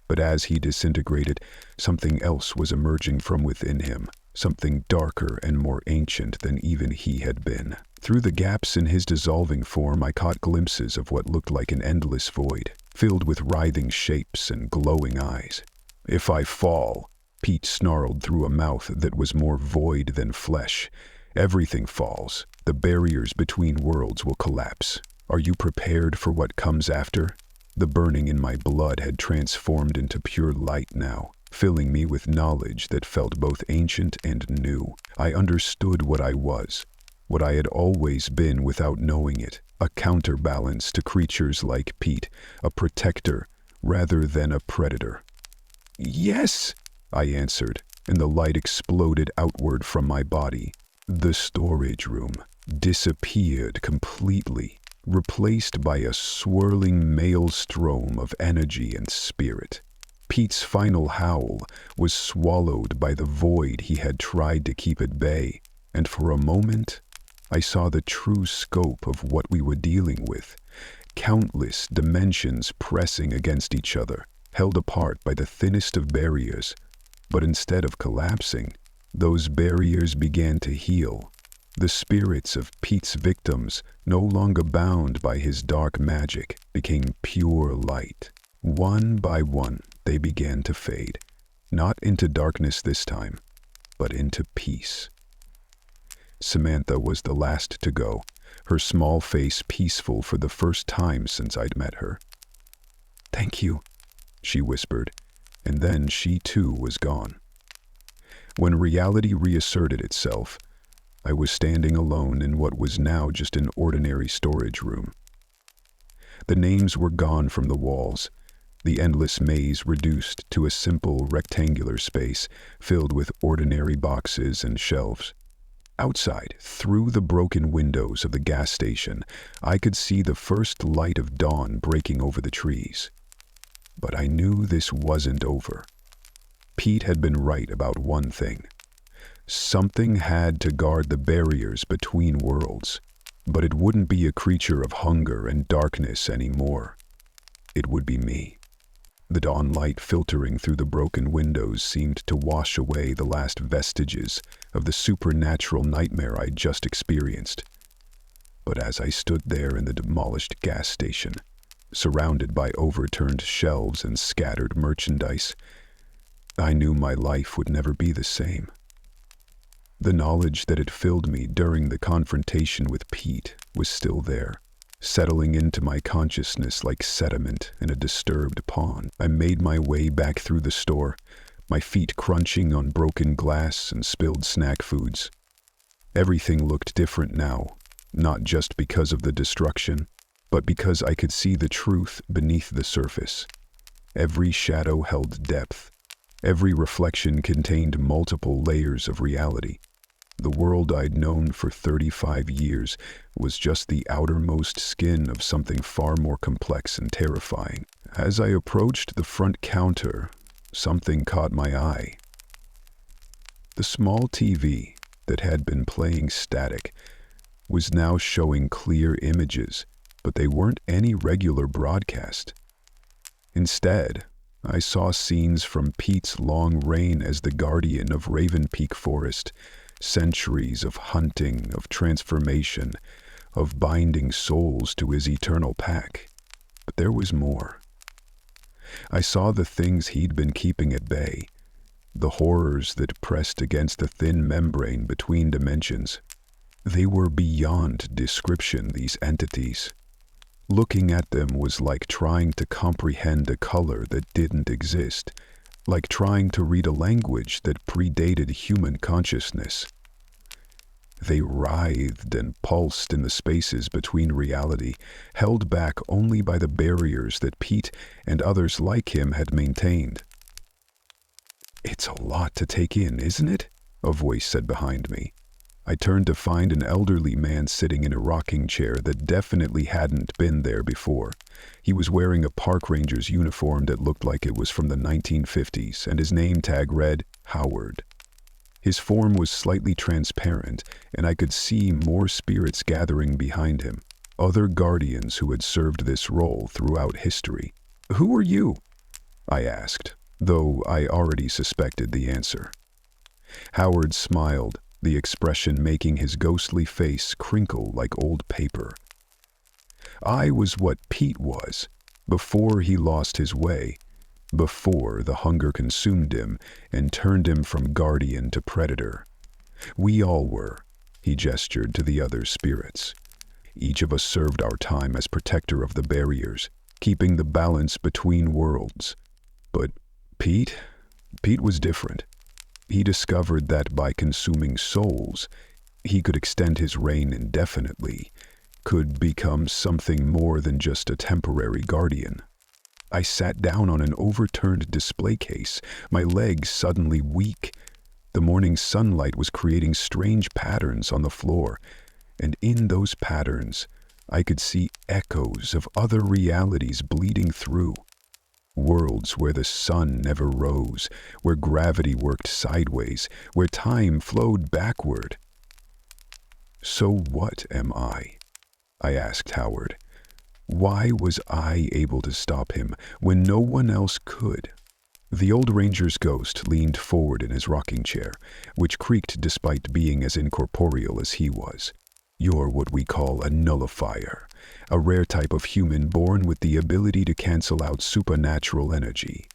But as he disintegrated, something else was emerging from within him, something darker and more ancient than even he had been. Through the gaps in his dissolving form, I caught glimpses of what looked like an endless void, filled with writhing shapes and glowing eyes. "If I fall," Pete snarled through a mouth that was more void than flesh, "everything falls. The barriers between worlds will collapse. Are you prepared for what comes after?" The burning in my blood had transformed into pure light now, filling me with knowledge that felt both ancient and new. I understood what I was, what I had always been without knowing it, a counterbalance to creatures like Pete, a protector rather than a predator. "Yes," I answered, and the light exploded outward from my body. The storage room disappeared completely, replaced by a swirling maelstrom of energy and spirit. Pete's final howl was swallowed by the void he had tried to keep at bay, and for a moment, I saw the true scope of what we were dealing with. Countless dimensions pressing against each other, held apart by the thinnest of barriers. But instead of collapsing, those barriers began to heal. The spirits of Pete's victims, no longer bound by his dark magic, became pure light. One by one, they began to fade, not into darkness this time, but into peace. Samantha was the last to go, her small face peaceful for the first time since I'd met her. "Thank you," she whispered, and then she too was gone. When reality reasserted itself, I was standing alone in what was now just an ordinary storage room. The names were gone from the walls, the endless maze reduced to a simple rectangular space filled with ordinary boxes and shelves. Outside, through the broken windows of the gas station, I could see the first light of dawn breaking over the trees. But I knew this wasn't over. Pete had been right about one thing. Something had to guard the barriers between worlds, but it wouldn't be a creature of hunger and darkness anymore. It would be me. The dawn light filtering through the broken windows seemed to wash away the last vestiges of the supernatural nightmare I'd just experienced. But as I stood there in the demolished gas station, surrounded by overturned shelves and scattered merchandise, I knew my life would never be the same. The knowledge that had filled me during the confrontation with Pete was still there, settling into my consciousness like sediment in a disturbed pond. I made my way back through the store, my feet crunching on broken glass and spilled snack foods. Everything looked different now, not just because of the destruction, but because I could see the truth beneath the surface. Every shadow held depth. Every reflection contained multiple layers of reality. The world I'd known for 35 years was just the outermost skin of something far more complex and terrifying. As I approached the front counter, something caught my eye. The small TV that had been playing static was now showing clear images, but they weren't any regular broadcast. Instead, I saw scenes from Pete's long reign as the guardian of Raven Peak Forest, centuries of hunting, of transformation, of binding souls to his eternal pack. But there was more. I saw the things he'd been keeping at bay, the horrors that pressed against the thin membrane between dimensions. They were beyond description, these entities. Looking at them was like trying to comprehend a color that didn't exist, like trying to read a language that predated human consciousness. They writhed and pulsed in the spaces between reality, held back only by the barriers that Pete and others like him had maintained. "It's a lot to take in, isn't it?" a voice said behind me. I turned to find an elderly man sitting in a rocking chair that definitely hadn't been there before. He was wearing a park ranger's uniform that looked like it was from the 1950s, and his name tag read Howard. His form was slightly transparent, and I could see more spirits gathering behind him, other guardians who had served this role throughout history. "Who are you?" I asked, though I already suspected the answer. Howard smiled, the expression making his ghostly face crinkle like old paper. "I was what Pete was, before he lost his way, before the hunger consumed him and turned him from guardian to predator. We all were," he gestured to the other spirits. "Each of us served our time as protector of the barriers, keeping the balance between worlds. But Pete was different. He discovered that by consuming souls, he could extend his reign indefinitely, could become something more than just a temporary guardian." I sat down on an overturned display case, my legs suddenly weak. The morning sunlight was creating strange patterns on the floor, and in those patterns, I could see echoes of other realities bleeding through. Worlds where the sun never rose, where gravity worked sideways, where time flowed backward. "So what am I?" I asked Howard. Why was I able to stop him when no one else could? The old ranger's ghost leaned forward in his rocking chair, which creaked despite being as incorporeal as he was. "You're what we call a nullifier, a rare type of human born with the ability to cancel out supernatural energy.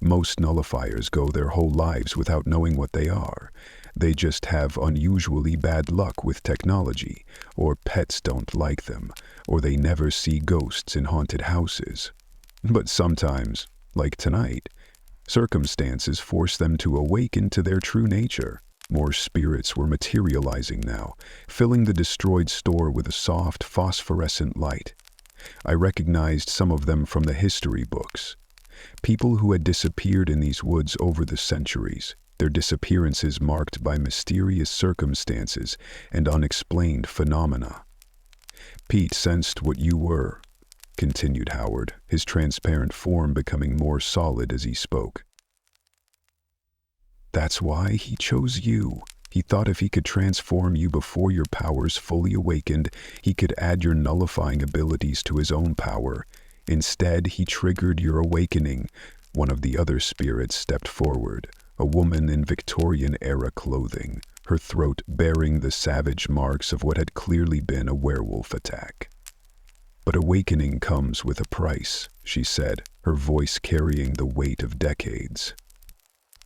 Most nullifiers go their whole lives without knowing what they are. They just have unusually bad luck with technology, or pets don't like them, or they never see ghosts in haunted houses. But sometimes, like tonight, circumstances force them to awaken to their true nature. More spirits were materializing now, filling the destroyed store with a soft, phosphorescent light. I recognized some of them from the history books. People who had disappeared in these woods over the centuries, their disappearances marked by mysterious circumstances and unexplained phenomena. "Pete sensed what you were," continued Howard, his transparent form becoming more solid as he spoke. "That's why he chose you. He thought if he could transform you before your powers fully awakened, he could add your nullifying abilities to his own power. Instead, he triggered your awakening." One of the other spirits stepped forward, a woman in Victorian-era clothing, her throat bearing the savage marks of what had clearly been a werewolf attack. "But awakening comes with a price," she said, her voice carrying the weight of decades.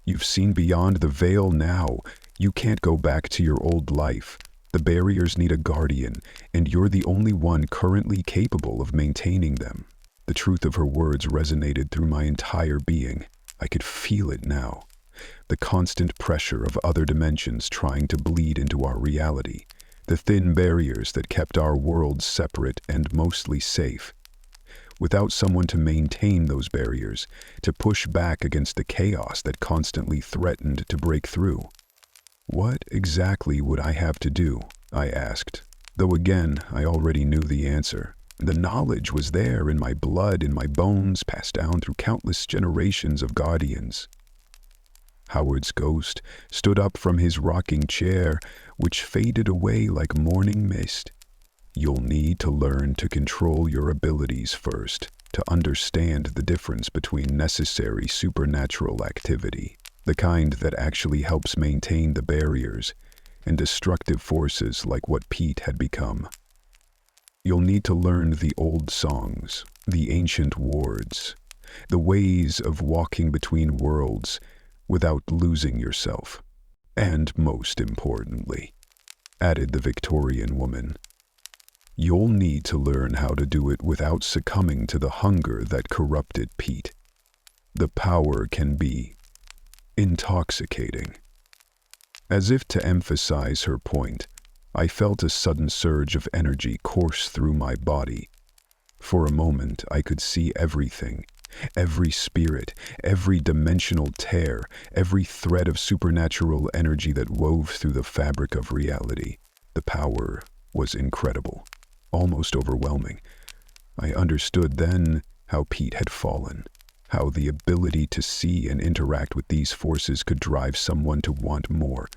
"You've seen beyond the veil now. You can't go back to your old life. The barriers need a guardian, and you're the only one currently capable of maintaining them." The truth of her words resonated through my entire being. I could feel it now. The constant pressure of other dimensions trying to bleed into our reality. The thin barriers that kept our worlds separate and mostly safe. Without someone to maintain those barriers, to push back against the chaos that constantly threatened to break through. "What exactly would I have to do?" I asked, though again I already knew the answer. The knowledge was there in my blood, in my bones, passed down through countless generations of guardians. Howard's ghost stood up from his rocking chair, which faded away like morning mist. "You'll need to learn to control your abilities first, to understand the difference between necessary supernatural activity, the kind that actually helps maintain the barriers, and destructive forces like what Pete had become. You'll need to learn the old songs, the ancient wards, the ways of walking between worlds, without losing yourself. And most importantly, added the Victorian woman, you'll need to learn how to do it without succumbing to the hunger that corrupted Pete. The power can be intoxicating. As if to emphasize her point, I felt a sudden surge of energy course through my body. For a moment, I could see everything, every spirit, every dimensional tear, every thread of supernatural energy that wove through the fabric of reality. The power was incredible, almost overwhelming. I understood then how Pete had fallen, how the ability to see and interact with these forces could drive someone to want more,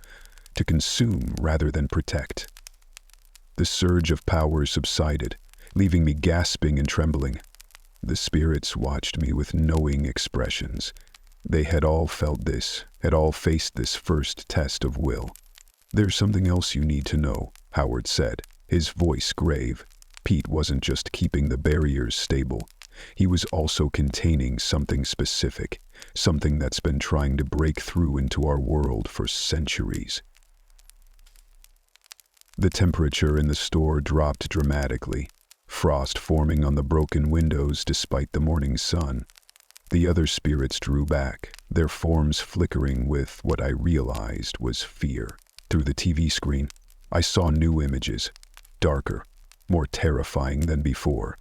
to consume rather than protect. The surge of power subsided, leaving me gasping and trembling. The spirits watched me with knowing expressions. They had all felt this, had all faced this first test of will. "There's something else you need to know," Howard said, his voice grave. Pete wasn't just keeping the barriers stable. He was also containing something specific, something that's been trying to break through into our world for centuries. The temperature in the store dropped dramatically, frost forming on the broken windows despite the morning sun. The other spirits drew back, their forms flickering with what I realized was fear. Through the TV screen, I saw new images, darker, more terrifying than before.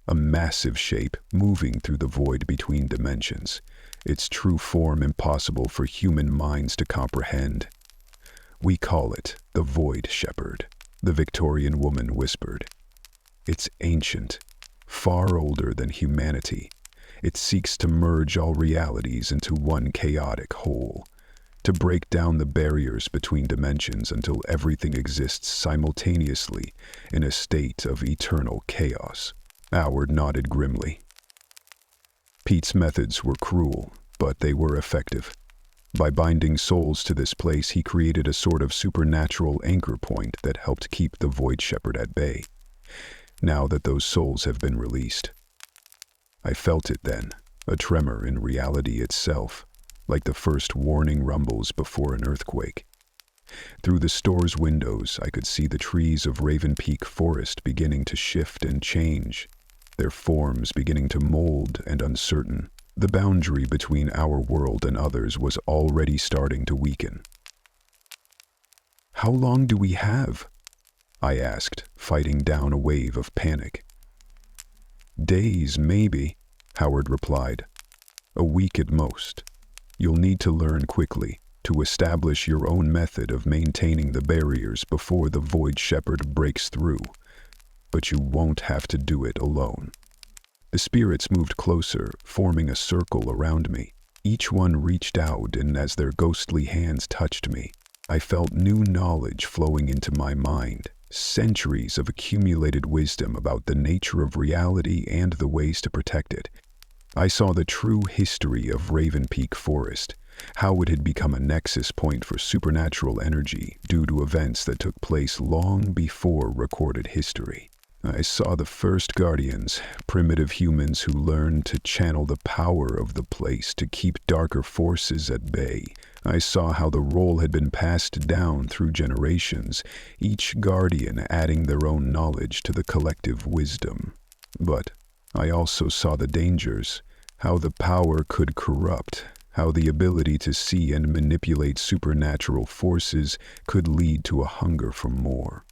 A massive shape moving through the void between dimensions, its true form impossible for human minds to comprehend. "We call it the Void Shepherd," the Victorian woman whispered. "It's ancient, far older than humanity. It seeks to merge all realities into one chaotic whole, to break down the barriers between dimensions until everything exists simultaneously in a state of eternal chaos." Howard nodded grimly. Pete's methods were cruel, but they were effective. By binding souls to this place, he created a sort of supernatural anchor point that helped keep the Void Shepherd at bay. Now that those souls have been released, I felt it then, a tremor in reality itself, like the first warning rumbles before an earthquake. Through the store's windows, I could see the trees of Raven Peak Forest beginning to shift and change, their forms beginning to mold and uncertain. The boundary between our world and others was already starting to weaken. "How long do we have?" I asked, fighting down a wave of panic. "Days, maybe," Howard replied. "A week at most. You'll need to learn quickly, to establish your own method of maintaining the barriers before the Void Shepherd breaks through. But you won't have to do it alone." The spirits moved closer, forming a circle around me. Each one reached out, and as their ghostly hands touched me, I felt new knowledge flowing into my mind, centuries of accumulated wisdom about the nature of reality and the ways to protect it. I saw the true history of Raven Peak Forest, how it had become a nexus point for supernatural energy due to events that took place long before recorded history. I saw the first guardians, primitive humans who learned to channel the power of the place to keep darker forces at bay. I saw how the role had been passed down through generations, each guardian adding their own knowledge to the collective wisdom. But I also saw the dangers, how the power could corrupt, how the ability to see and manipulate supernatural forces could lead to a hunger for more.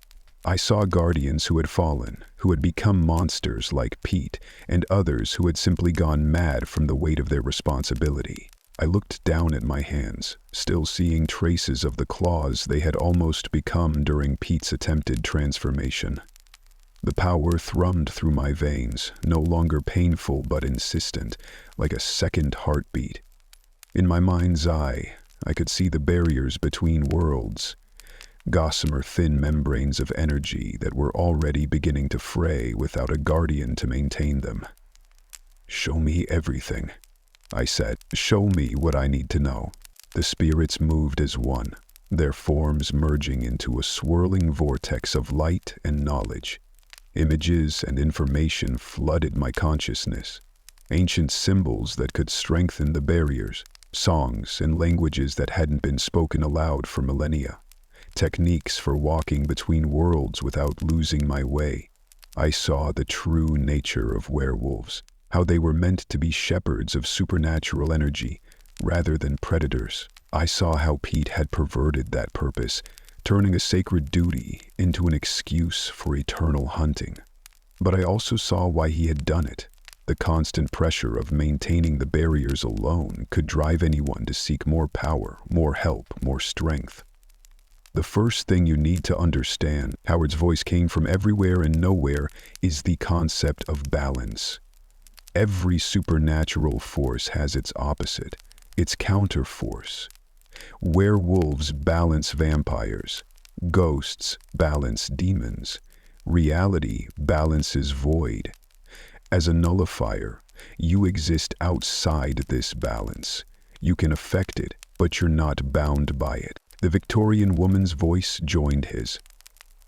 I saw guardians who had fallen, who had become monsters like Pete, and others who had simply gone mad from the weight of their responsibility. I looked down at my hands, still seeing traces of the claws they had almost become during Pete's attempted transformation. The power thrummed through my veins, no longer painful but insistent, like a second heartbeat. In my mind's eye, I could see the barriers between worlds, gossamer thin membranes of energy that were already beginning to fray without a guardian to maintain them. "Show me everything," I said. "Show me what I need to know." The spirits moved as one, their forms merging into a swirling vortex of light and knowledge. Images and information flooded my consciousness, ancient symbols that could strengthen the barriers, songs and languages that hadn't been spoken aloud for millennia, techniques for walking between worlds without losing my way. I saw the true nature of werewolves, how they were meant to be shepherds of supernatural energy rather than predators. I saw how Pete had perverted that purpose, turning a sacred duty into an excuse for eternal hunting. But I also saw why he had done it. The constant pressure of maintaining the barriers alone could drive anyone to seek more power, more help, more strength. The first thing you need to understand, Howard's voice came from everywhere and nowhere, is the concept of balance. Every supernatural force has its opposite, its counterforce. Werewolves balance vampires. Ghosts balance demons. Reality balances void. As a nullifier, you exist outside this balance. You can affect it, but you're not bound by it. The Victorian woman's voice joined his.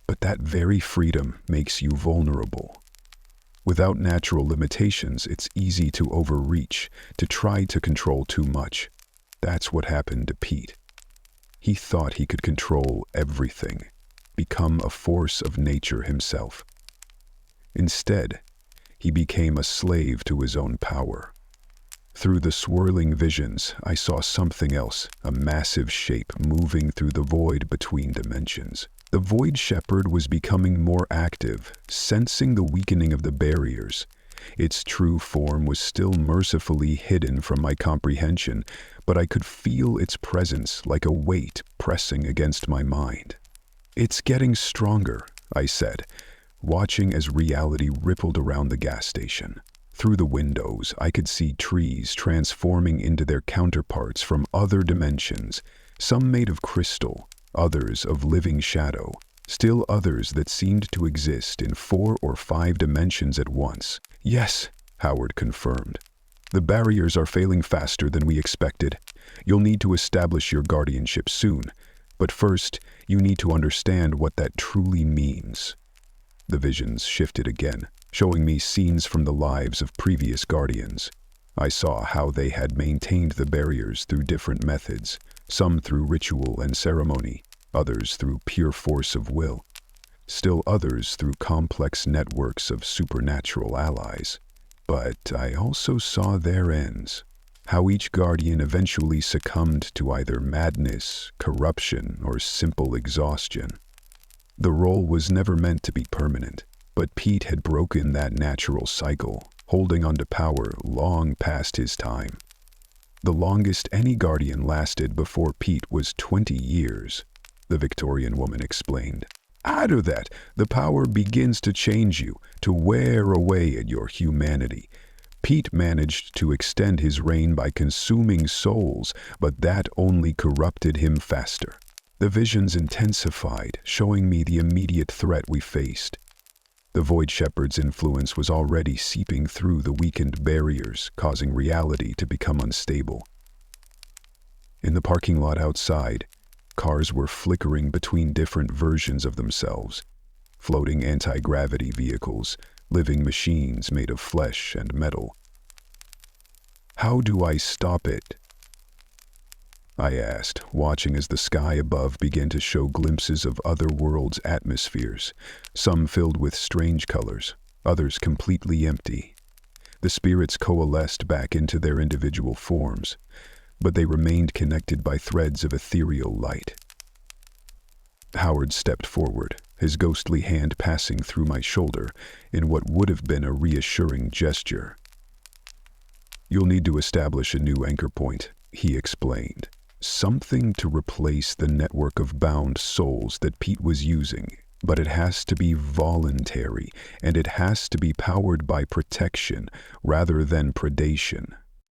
But that very freedom makes you vulnerable. Without natural limitations, it's easy to overreach, to try to control too much. That's what happened to Pete. He thought he could control everything, become a force of nature himself. Instead, he became a slave to his own power. Through the swirling visions, I saw something else, a massive shape moving through the void between dimensions. The Void Shepherd was becoming more active, sensing the weakening of the barriers. Its true form was still mercifully hidden from my comprehension, but I could feel its presence like a weight pressing against my mind. "It's getting stronger," I said, watching as reality rippled around the gas station. Through the windows, I could see trees transforming into their counterparts from other dimensions, some made of crystal, others of living shadow, still others that seemed to exist in 4 or 5 dimensions at once. "Yes," Howard confirmed. "The barriers are failing faster than we expected. You'll need to establish your guardianship soon, but first, you need to understand what that truly means." The visions shifted again, showing me scenes from the lives of previous guardians. I saw how they had maintained the barriers through different methods, some through ritual and ceremony, others through pure force of will, still others through complex networks of supernatural allies. But I also saw their ends, how each guardian eventually succumbed to either madness, corruption, or simple exhaustion. The role was never meant to be permanent, but Pete had broken that natural cycle, holding on to power long past his time. The longest any guardian lasted before Pete was 20 years, the Victorian woman explained. After that, the power begins to change you, to wear away at your humanity. Pete managed to extend his reign by consuming souls, but that only corrupted him faster. The visions intensified, showing me the immediate threat we faced. The Void Shepherd's influence was already seeping through the weakened barriers, causing reality to become unstable. In the parking lot outside, cars were flickering between different versions of themselves. Floating anti-gravity vehicles, living machines made of flesh and metal. "How do I stop it?" I asked, watching as the sky above began to show glimpses of other worlds' atmospheres, some filled with strange colors, others completely empty. The spirits coalesced back into their individual forms, but they remained connected by threads of ethereal light. Howard stepped forward, his ghostly hand passing through my shoulder in what would have been a reassuring gesture. "You'll need to establish a new anchor point," he explained. "Something to replace the network of bound souls that Pete was using, but it has to be voluntary, and it has to be powered by protection rather than predation."